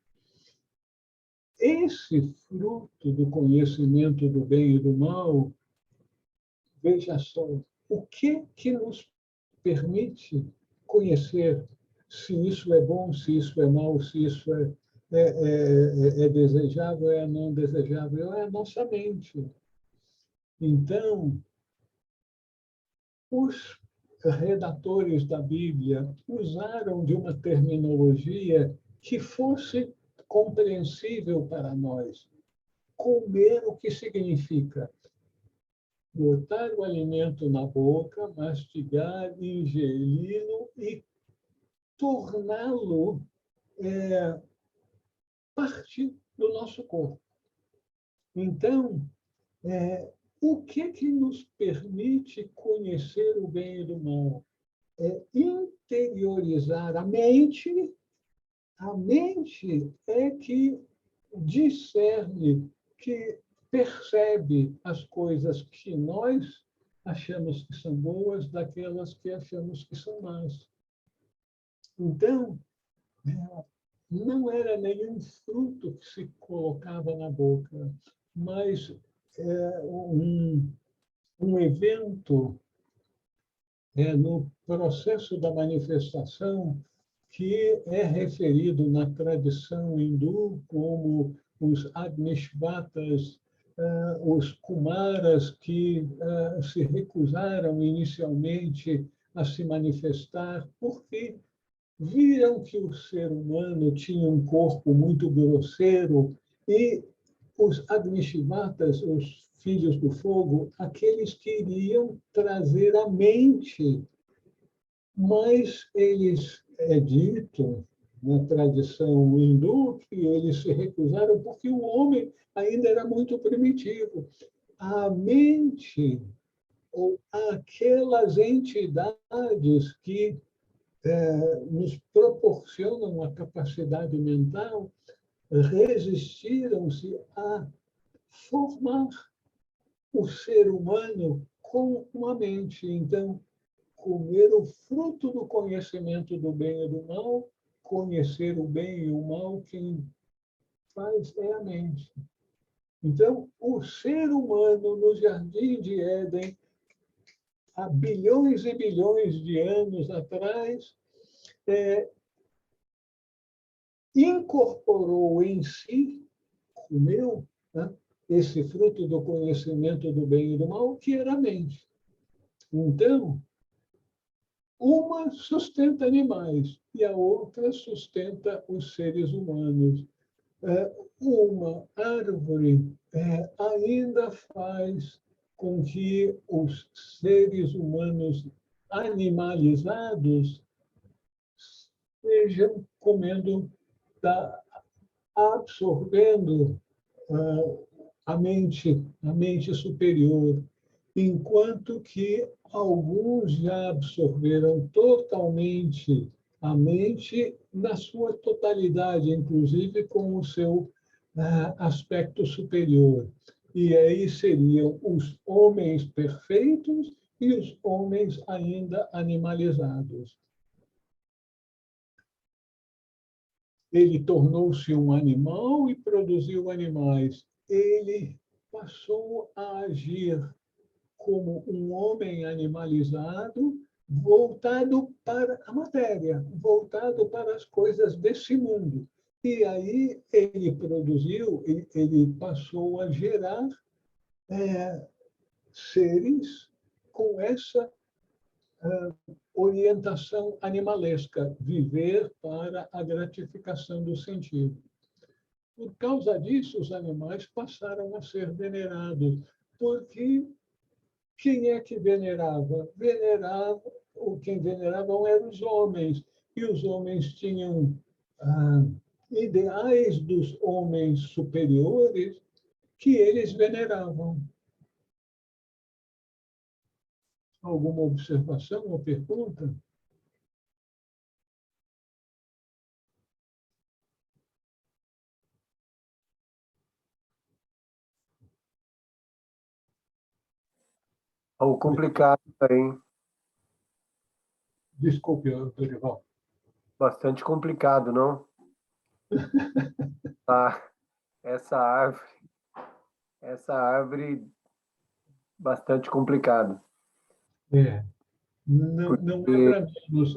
S1: Esse fruto do conhecimento do bem e do mal, veja só, o que nos permite conhecer se isso é bom, se isso é mal, se isso é desejável, é não desejável, é a nossa mente. Então, os redatores da Bíblia usaram de uma terminologia que fosse compreensível para nós. Comer, o que significa? Botar o alimento na boca, mastigar, ingeri-lo e torná-lo parte do nosso corpo. Então, o que nos permite conhecer o bem e o mal? É interiorizar a mente. A mente é que discerne, que percebe as coisas que nós achamos que são boas daquelas que achamos que são más. Então, não era nenhum fruto que se colocava na boca, mas um evento no processo da manifestação que é referido na tradição hindu como os Agnisvatas, os Kumaras que se recusaram inicialmente a se manifestar, porque viram que o ser humano tinha um corpo muito grosseiro e os Agnishivatas, os filhos do fogo, aqueles que iriam trazer a mente, mas eles, é dito na tradição hindu que eles se recusaram porque o homem ainda era muito primitivo. A mente, ou aquelas entidades que nos proporcionam a capacidade mental, resistiram-se a formar o ser humano com uma mente. Então, comer o fruto do conhecimento do bem e do mal, conhecer o bem e o mal, quem faz é a mente. Então, o ser humano no Jardim de Éden, há bilhões e bilhões de anos atrás, incorporou em si, comeu, né, esse fruto do conhecimento do bem e do mal, que era a mente. Então, uma sustenta animais e a outra sustenta os seres humanos. Uma árvore ainda faz com que os seres humanos animalizados estejam comendo, absorvendo a mente superior, enquanto que alguns já absorveram totalmente a mente na sua totalidade, inclusive com o seu aspecto superior. E aí seriam os homens perfeitos e os homens ainda animalizados. Ele tornou-se um animal e produziu animais. Ele passou a agir como um homem animalizado, voltado para a matéria, voltado para as coisas desse mundo. E aí ele produziu, ele passou a gerar seres com essa orientação animalesca, viver para a gratificação do sentido. Por causa disso, os animais passaram a ser venerados, porque quem é que venerava? Quem veneravam eram os homens, e os homens tinham ideais dos homens superiores que eles veneravam. Alguma observação ou pergunta?
S2: Algo complicado aí.
S1: Desculpe, Dorival.
S2: Bastante complicado, não? Ah, essa árvore, bastante complicado.
S1: Não é para menos.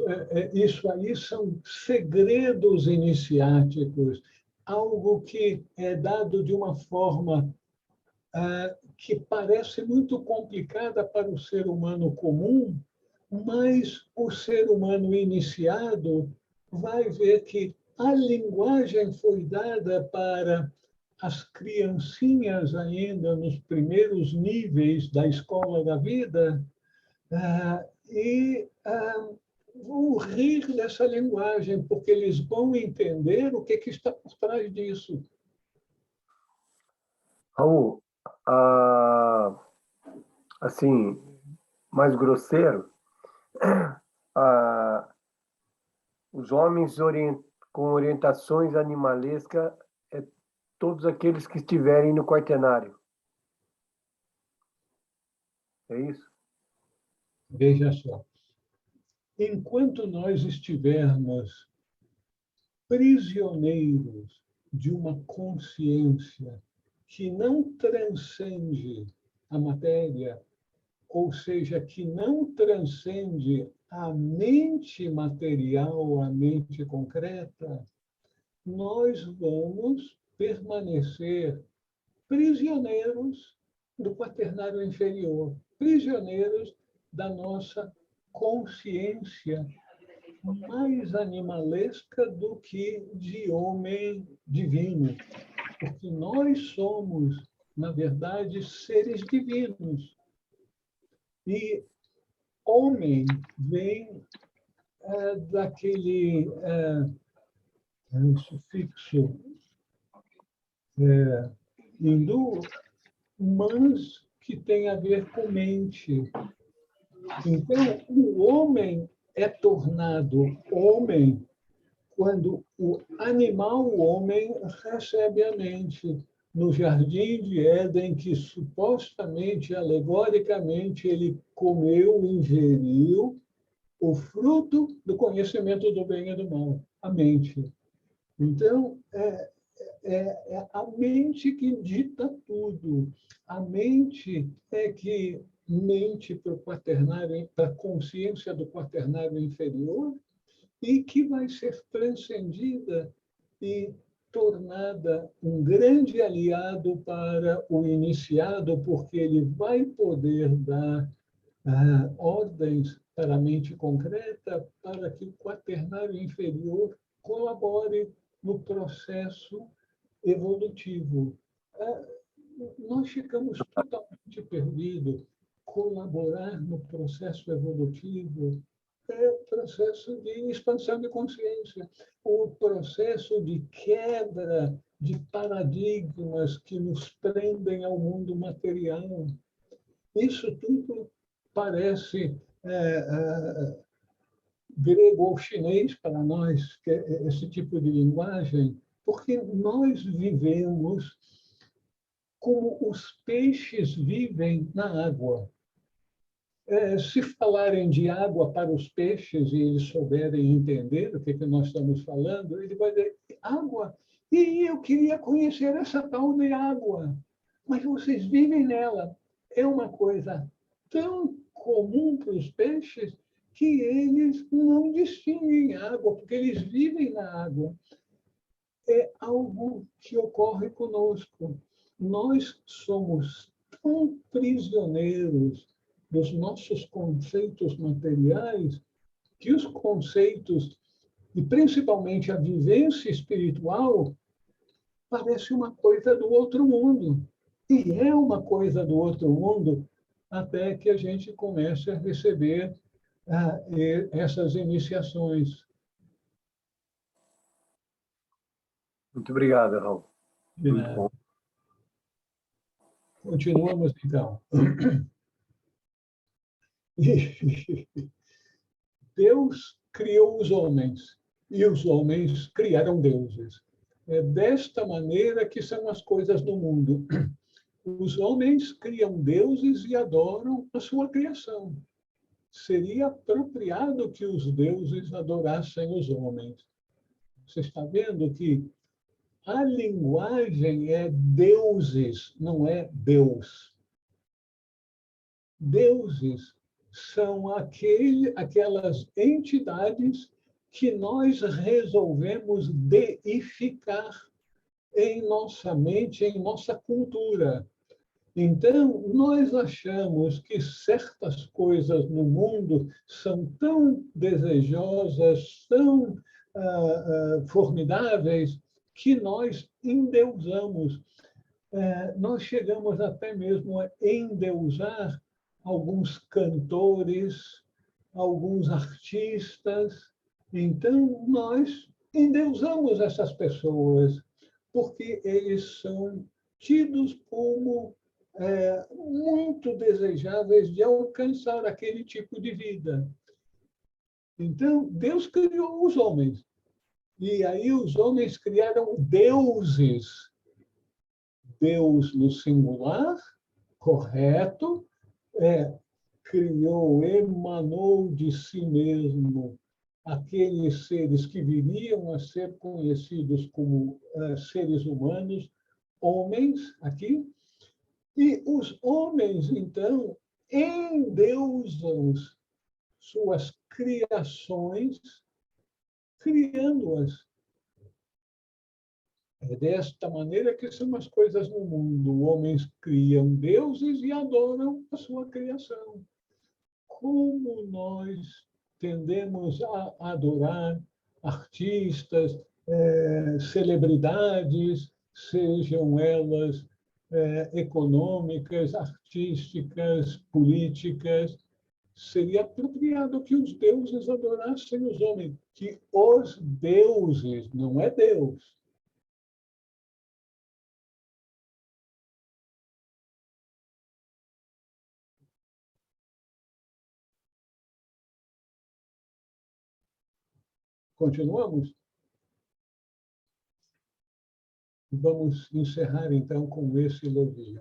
S1: Isso aí são segredos iniciáticos, algo que é dado de uma forma que parece muito complicada para o ser humano comum, mas o ser humano iniciado vai ver que a linguagem foi dada para as criancinhas ainda nos primeiros níveis da escola da vida, e vão rir dessa linguagem, porque eles vão entender o que está por trás disso.
S2: Raul, assim, mais grosseiro, os homens com orientações animalescas é todos aqueles que estiverem no quaternário. É isso?
S1: Veja só. Enquanto nós estivermos prisioneiros de uma consciência que não transcende a matéria, ou seja, que não transcende a mente material, a mente concreta, nós vamos permanecer prisioneiros do quaternário inferior, prisioneiros da nossa consciência mais animalesca do que de homem divino, porque nós somos, na verdade, seres divinos. E homem vem daquele sufixo hindu, mas que tem a ver com mente. Então, o homem é tornado homem quando o animal homem recebe a mente. No jardim de Éden, que supostamente, alegoricamente, ele comeu, ingeriu o fruto do conhecimento do bem e do mal, a mente. Então, é a mente que dita tudo. A mente é que mente para o quaternário, para a consciência do quaternário inferior, e que vai ser transcendida e tornada um grande aliado para o iniciado, porque ele vai poder dar ordens para a mente concreta para que o quaternário inferior colabore no processo evolutivo. Nós ficamos totalmente perdidos. Colaborar no processo evolutivo é o processo de expansão de consciência, o processo de quebra de paradigmas que nos prendem ao mundo material. Isso tudo parece grego ou chinês para nós, que é esse tipo de linguagem, porque nós vivemos como os peixes vivem na água. Se falarem de água para os peixes e eles souberem entender o que nós estamos falando, ele vai dizer, água? E eu queria conhecer essa tal de água, mas vocês vivem nela. É uma coisa tão comum para os peixes que eles não distinguem água, porque eles vivem na água. É algo que ocorre conosco. Nós somos tão prisioneiros dos nossos conceitos materiais que os conceitos, e principalmente a vivência espiritual, parece uma coisa do outro mundo. E é uma coisa do outro mundo até que a gente comece a receber essas iniciações.
S2: Muito obrigado, Raul. Muito bom.
S1: Continuamos, então. Deus criou os homens e os homens criaram deuses. É desta maneira que são as coisas do mundo. Os homens criam deuses e adoram a sua criação. Seria apropriado que os deuses adorassem os homens. Você está vendo que a linguagem é deuses, não é Deus. Deuses são aquelas entidades que nós resolvemos deificar em nossa mente, em nossa cultura. Então, nós achamos que certas coisas no mundo são tão desejosas, tão formidáveis, que nós endeusamos. Nós chegamos até mesmo a endeusar alguns cantores, alguns artistas. Então, nós endeusamos essas pessoas, porque eles são tidos como muito desejáveis de alcançar aquele tipo de vida. Então, Deus criou os homens. E aí os homens criaram deuses. Deus no singular, correto, criou, emanou de si mesmo aqueles seres que viriam a ser conhecidos como seres humanos, homens, aqui. E os homens, então, endeusam suas criações, criando-as. É desta maneira que são as coisas no mundo. Homens criam deuses e adoram a sua criação. Como nós tendemos a adorar artistas, celebridades, sejam elas econômicas, artísticas, políticas, seria apropriado que os deuses adorassem os homens, que os deuses, não é Deus. Continuamos? Vamos encerrar, então, com esse elogio.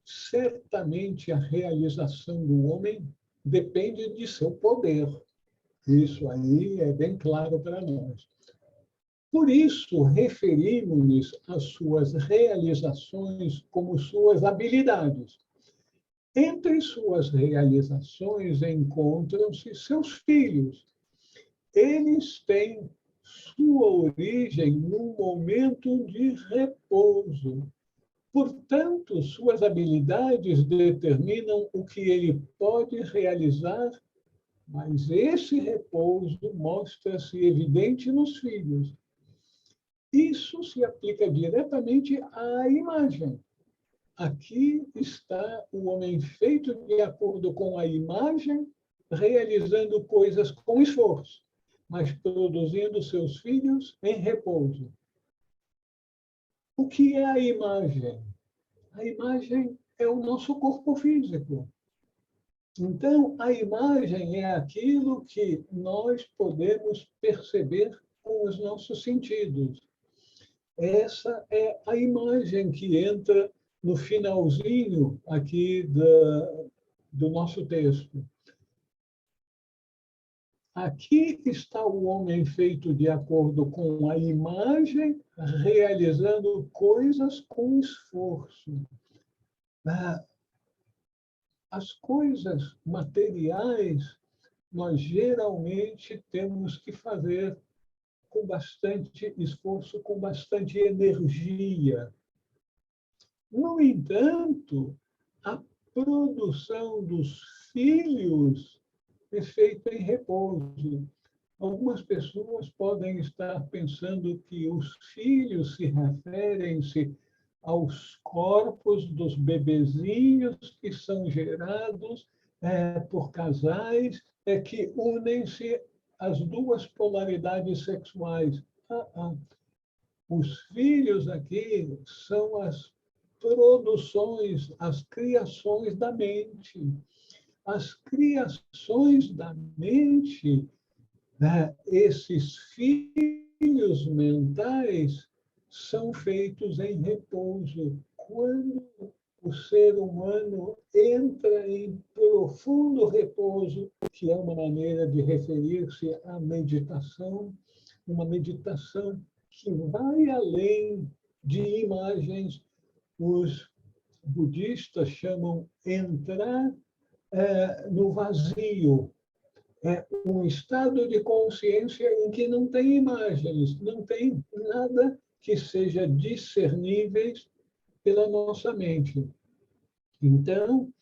S1: Certamente a realização do homem depende de seu poder. Isso aí é bem claro para nós. Por isso, referimos-nos às suas realizações como suas habilidades. Entre suas realizações encontram-se seus filhos. Eles têm sua origem num momento de repouso. Portanto, suas habilidades determinam o que ele pode realizar, mas esse repouso mostra-se evidente nos filhos. Isso se aplica diretamente à imagem. Aqui está o homem feito de acordo com a imagem, realizando coisas com esforço, mas produzindo seus filhos em repouso. O que é a imagem? A imagem é o nosso corpo físico. Então, a imagem é aquilo que nós podemos perceber com os nossos sentidos. Essa é a imagem que entra no finalzinho aqui do nosso texto. Aqui está o homem feito de acordo com a imagem, realizando coisas com esforço. As coisas materiais, nós geralmente temos que fazer com bastante esforço, com bastante energia. No entanto, a produção dos filhos é feita em repouso. Algumas pessoas podem estar pensando que os filhos se referem-se aos corpos dos bebezinhos que são gerados por casais que unem-se às duas polaridades sexuais. Os filhos aqui são as produções, as criações da mente. As criações da mente, esses filhos mentais, são feitos em repouso. Quando o ser humano entra em profundo repouso, que é uma maneira de referir-se à meditação, uma meditação que vai além de imagens. Os budistas chamam entrar no vazio. É um estado de consciência em que não tem imagens, não tem nada que seja discernível pela nossa mente. Então,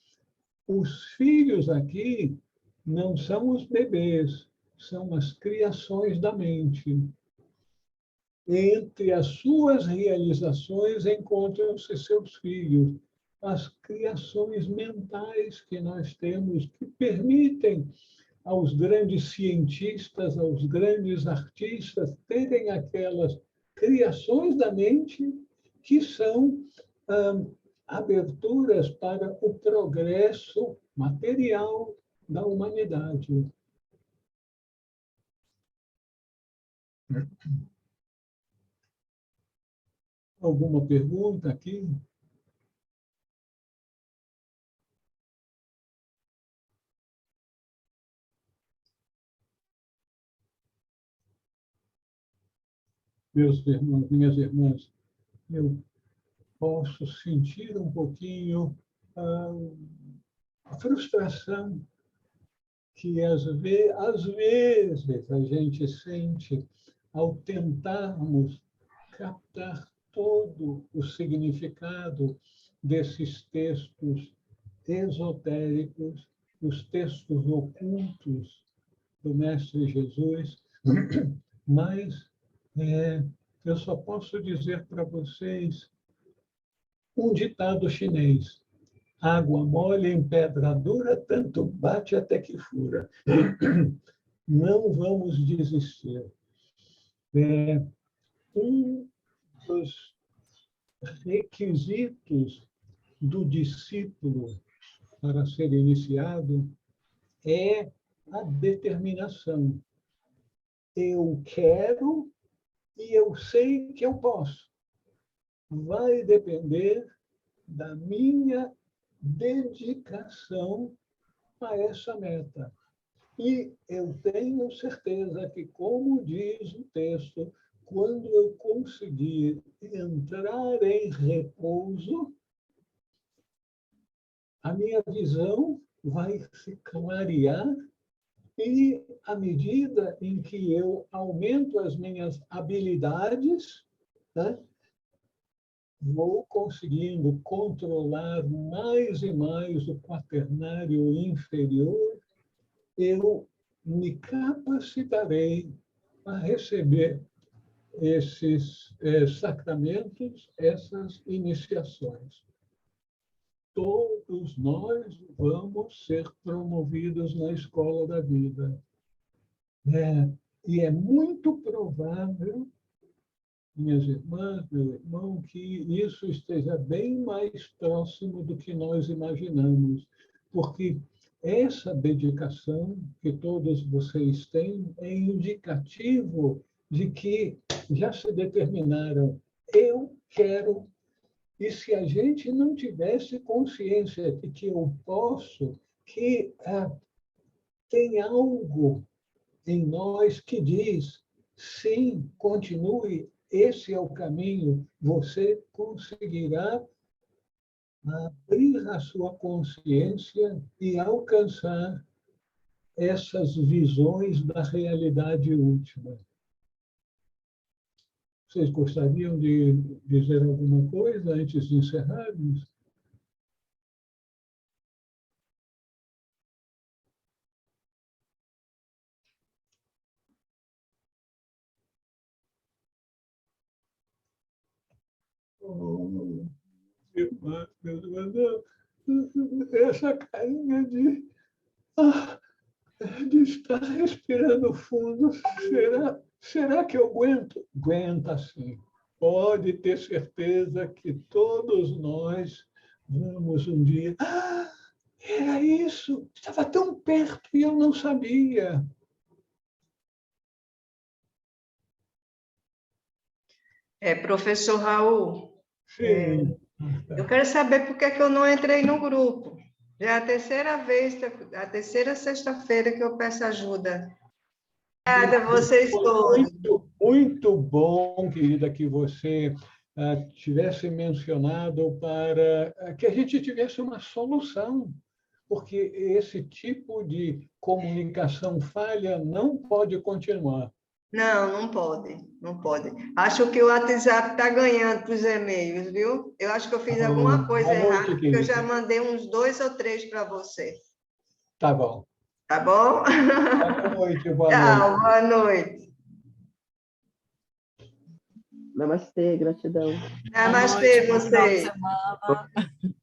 S1: os filhos aqui não são os bebês, são as criações da mente. Entre as suas realizações encontram-se seus filhos, as criações mentais que nós temos, que permitem aos grandes cientistas, aos grandes artistas, terem aquelas criações da mente que são aberturas para o progresso material da humanidade. Alguma pergunta aqui? Meus irmãos, minhas irmãs, eu posso sentir um pouquinho frustração que às vezes a gente sente ao tentarmos captar todo o significado desses textos esotéricos, os textos ocultos do Mestre Jesus, mas eu só posso dizer para vocês um ditado chinês: água mole em pedra dura, tanto bate até que fura. Não vamos desistir. Um dos requisitos do discípulo para ser iniciado é a determinação. Eu quero e eu sei que eu posso. Vai depender da minha dedicação a essa meta. E eu tenho certeza que, como diz o texto, quando eu conseguir entrar em repouso, a minha visão vai se clarear e, à medida em que eu aumento as minhas habilidades, né, vou conseguindo controlar mais e mais o quaternário inferior, eu me capacitarei a receber esses sacramentos, essas iniciações. Todos nós vamos ser promovidos na escola da vida. E é muito provável, minhas irmãs, meu irmão, que isso esteja bem mais próximo do que nós imaginamos, porque essa dedicação que todos vocês têm é indicativo de que já se determinaram: eu quero. E se a gente não tivesse consciência de que eu posso, que tem algo em nós que diz: sim, continue, esse é o caminho, você conseguirá abrir a sua consciência e alcançar essas visões da realidade última. Vocês gostariam de dizer alguma coisa antes de encerrarmos? Oh, essa carinha de estar respirando fundo, será que eu aguento? Aguenta sim. Pode ter certeza que todos nós vamos um dia... era isso! Estava tão perto e eu não sabia.
S3: Professor Raul,
S1: Sim.
S3: eu quero saber por que eu não entrei no grupo. Já é a terceira vez, a terceira sexta-feira que eu peço ajuda. Obrigada a vocês todos.
S1: Muito bom, querida, que você tivesse mencionado para que a gente tivesse uma solução, porque esse tipo de comunicação falha não pode continuar.
S3: Não, não pode, não pode. Acho que o WhatsApp está ganhando para os e-mails, viu? Eu acho que eu fiz alguma coisa errada, porque eu já mandei uns 2 ou 3 para você.
S1: Tá bom.
S3: Tá bom?
S1: Boa noite, boa noite.
S3: Tchau, boa noite.
S4: Namastê, gratidão.
S3: Namastê, vocês.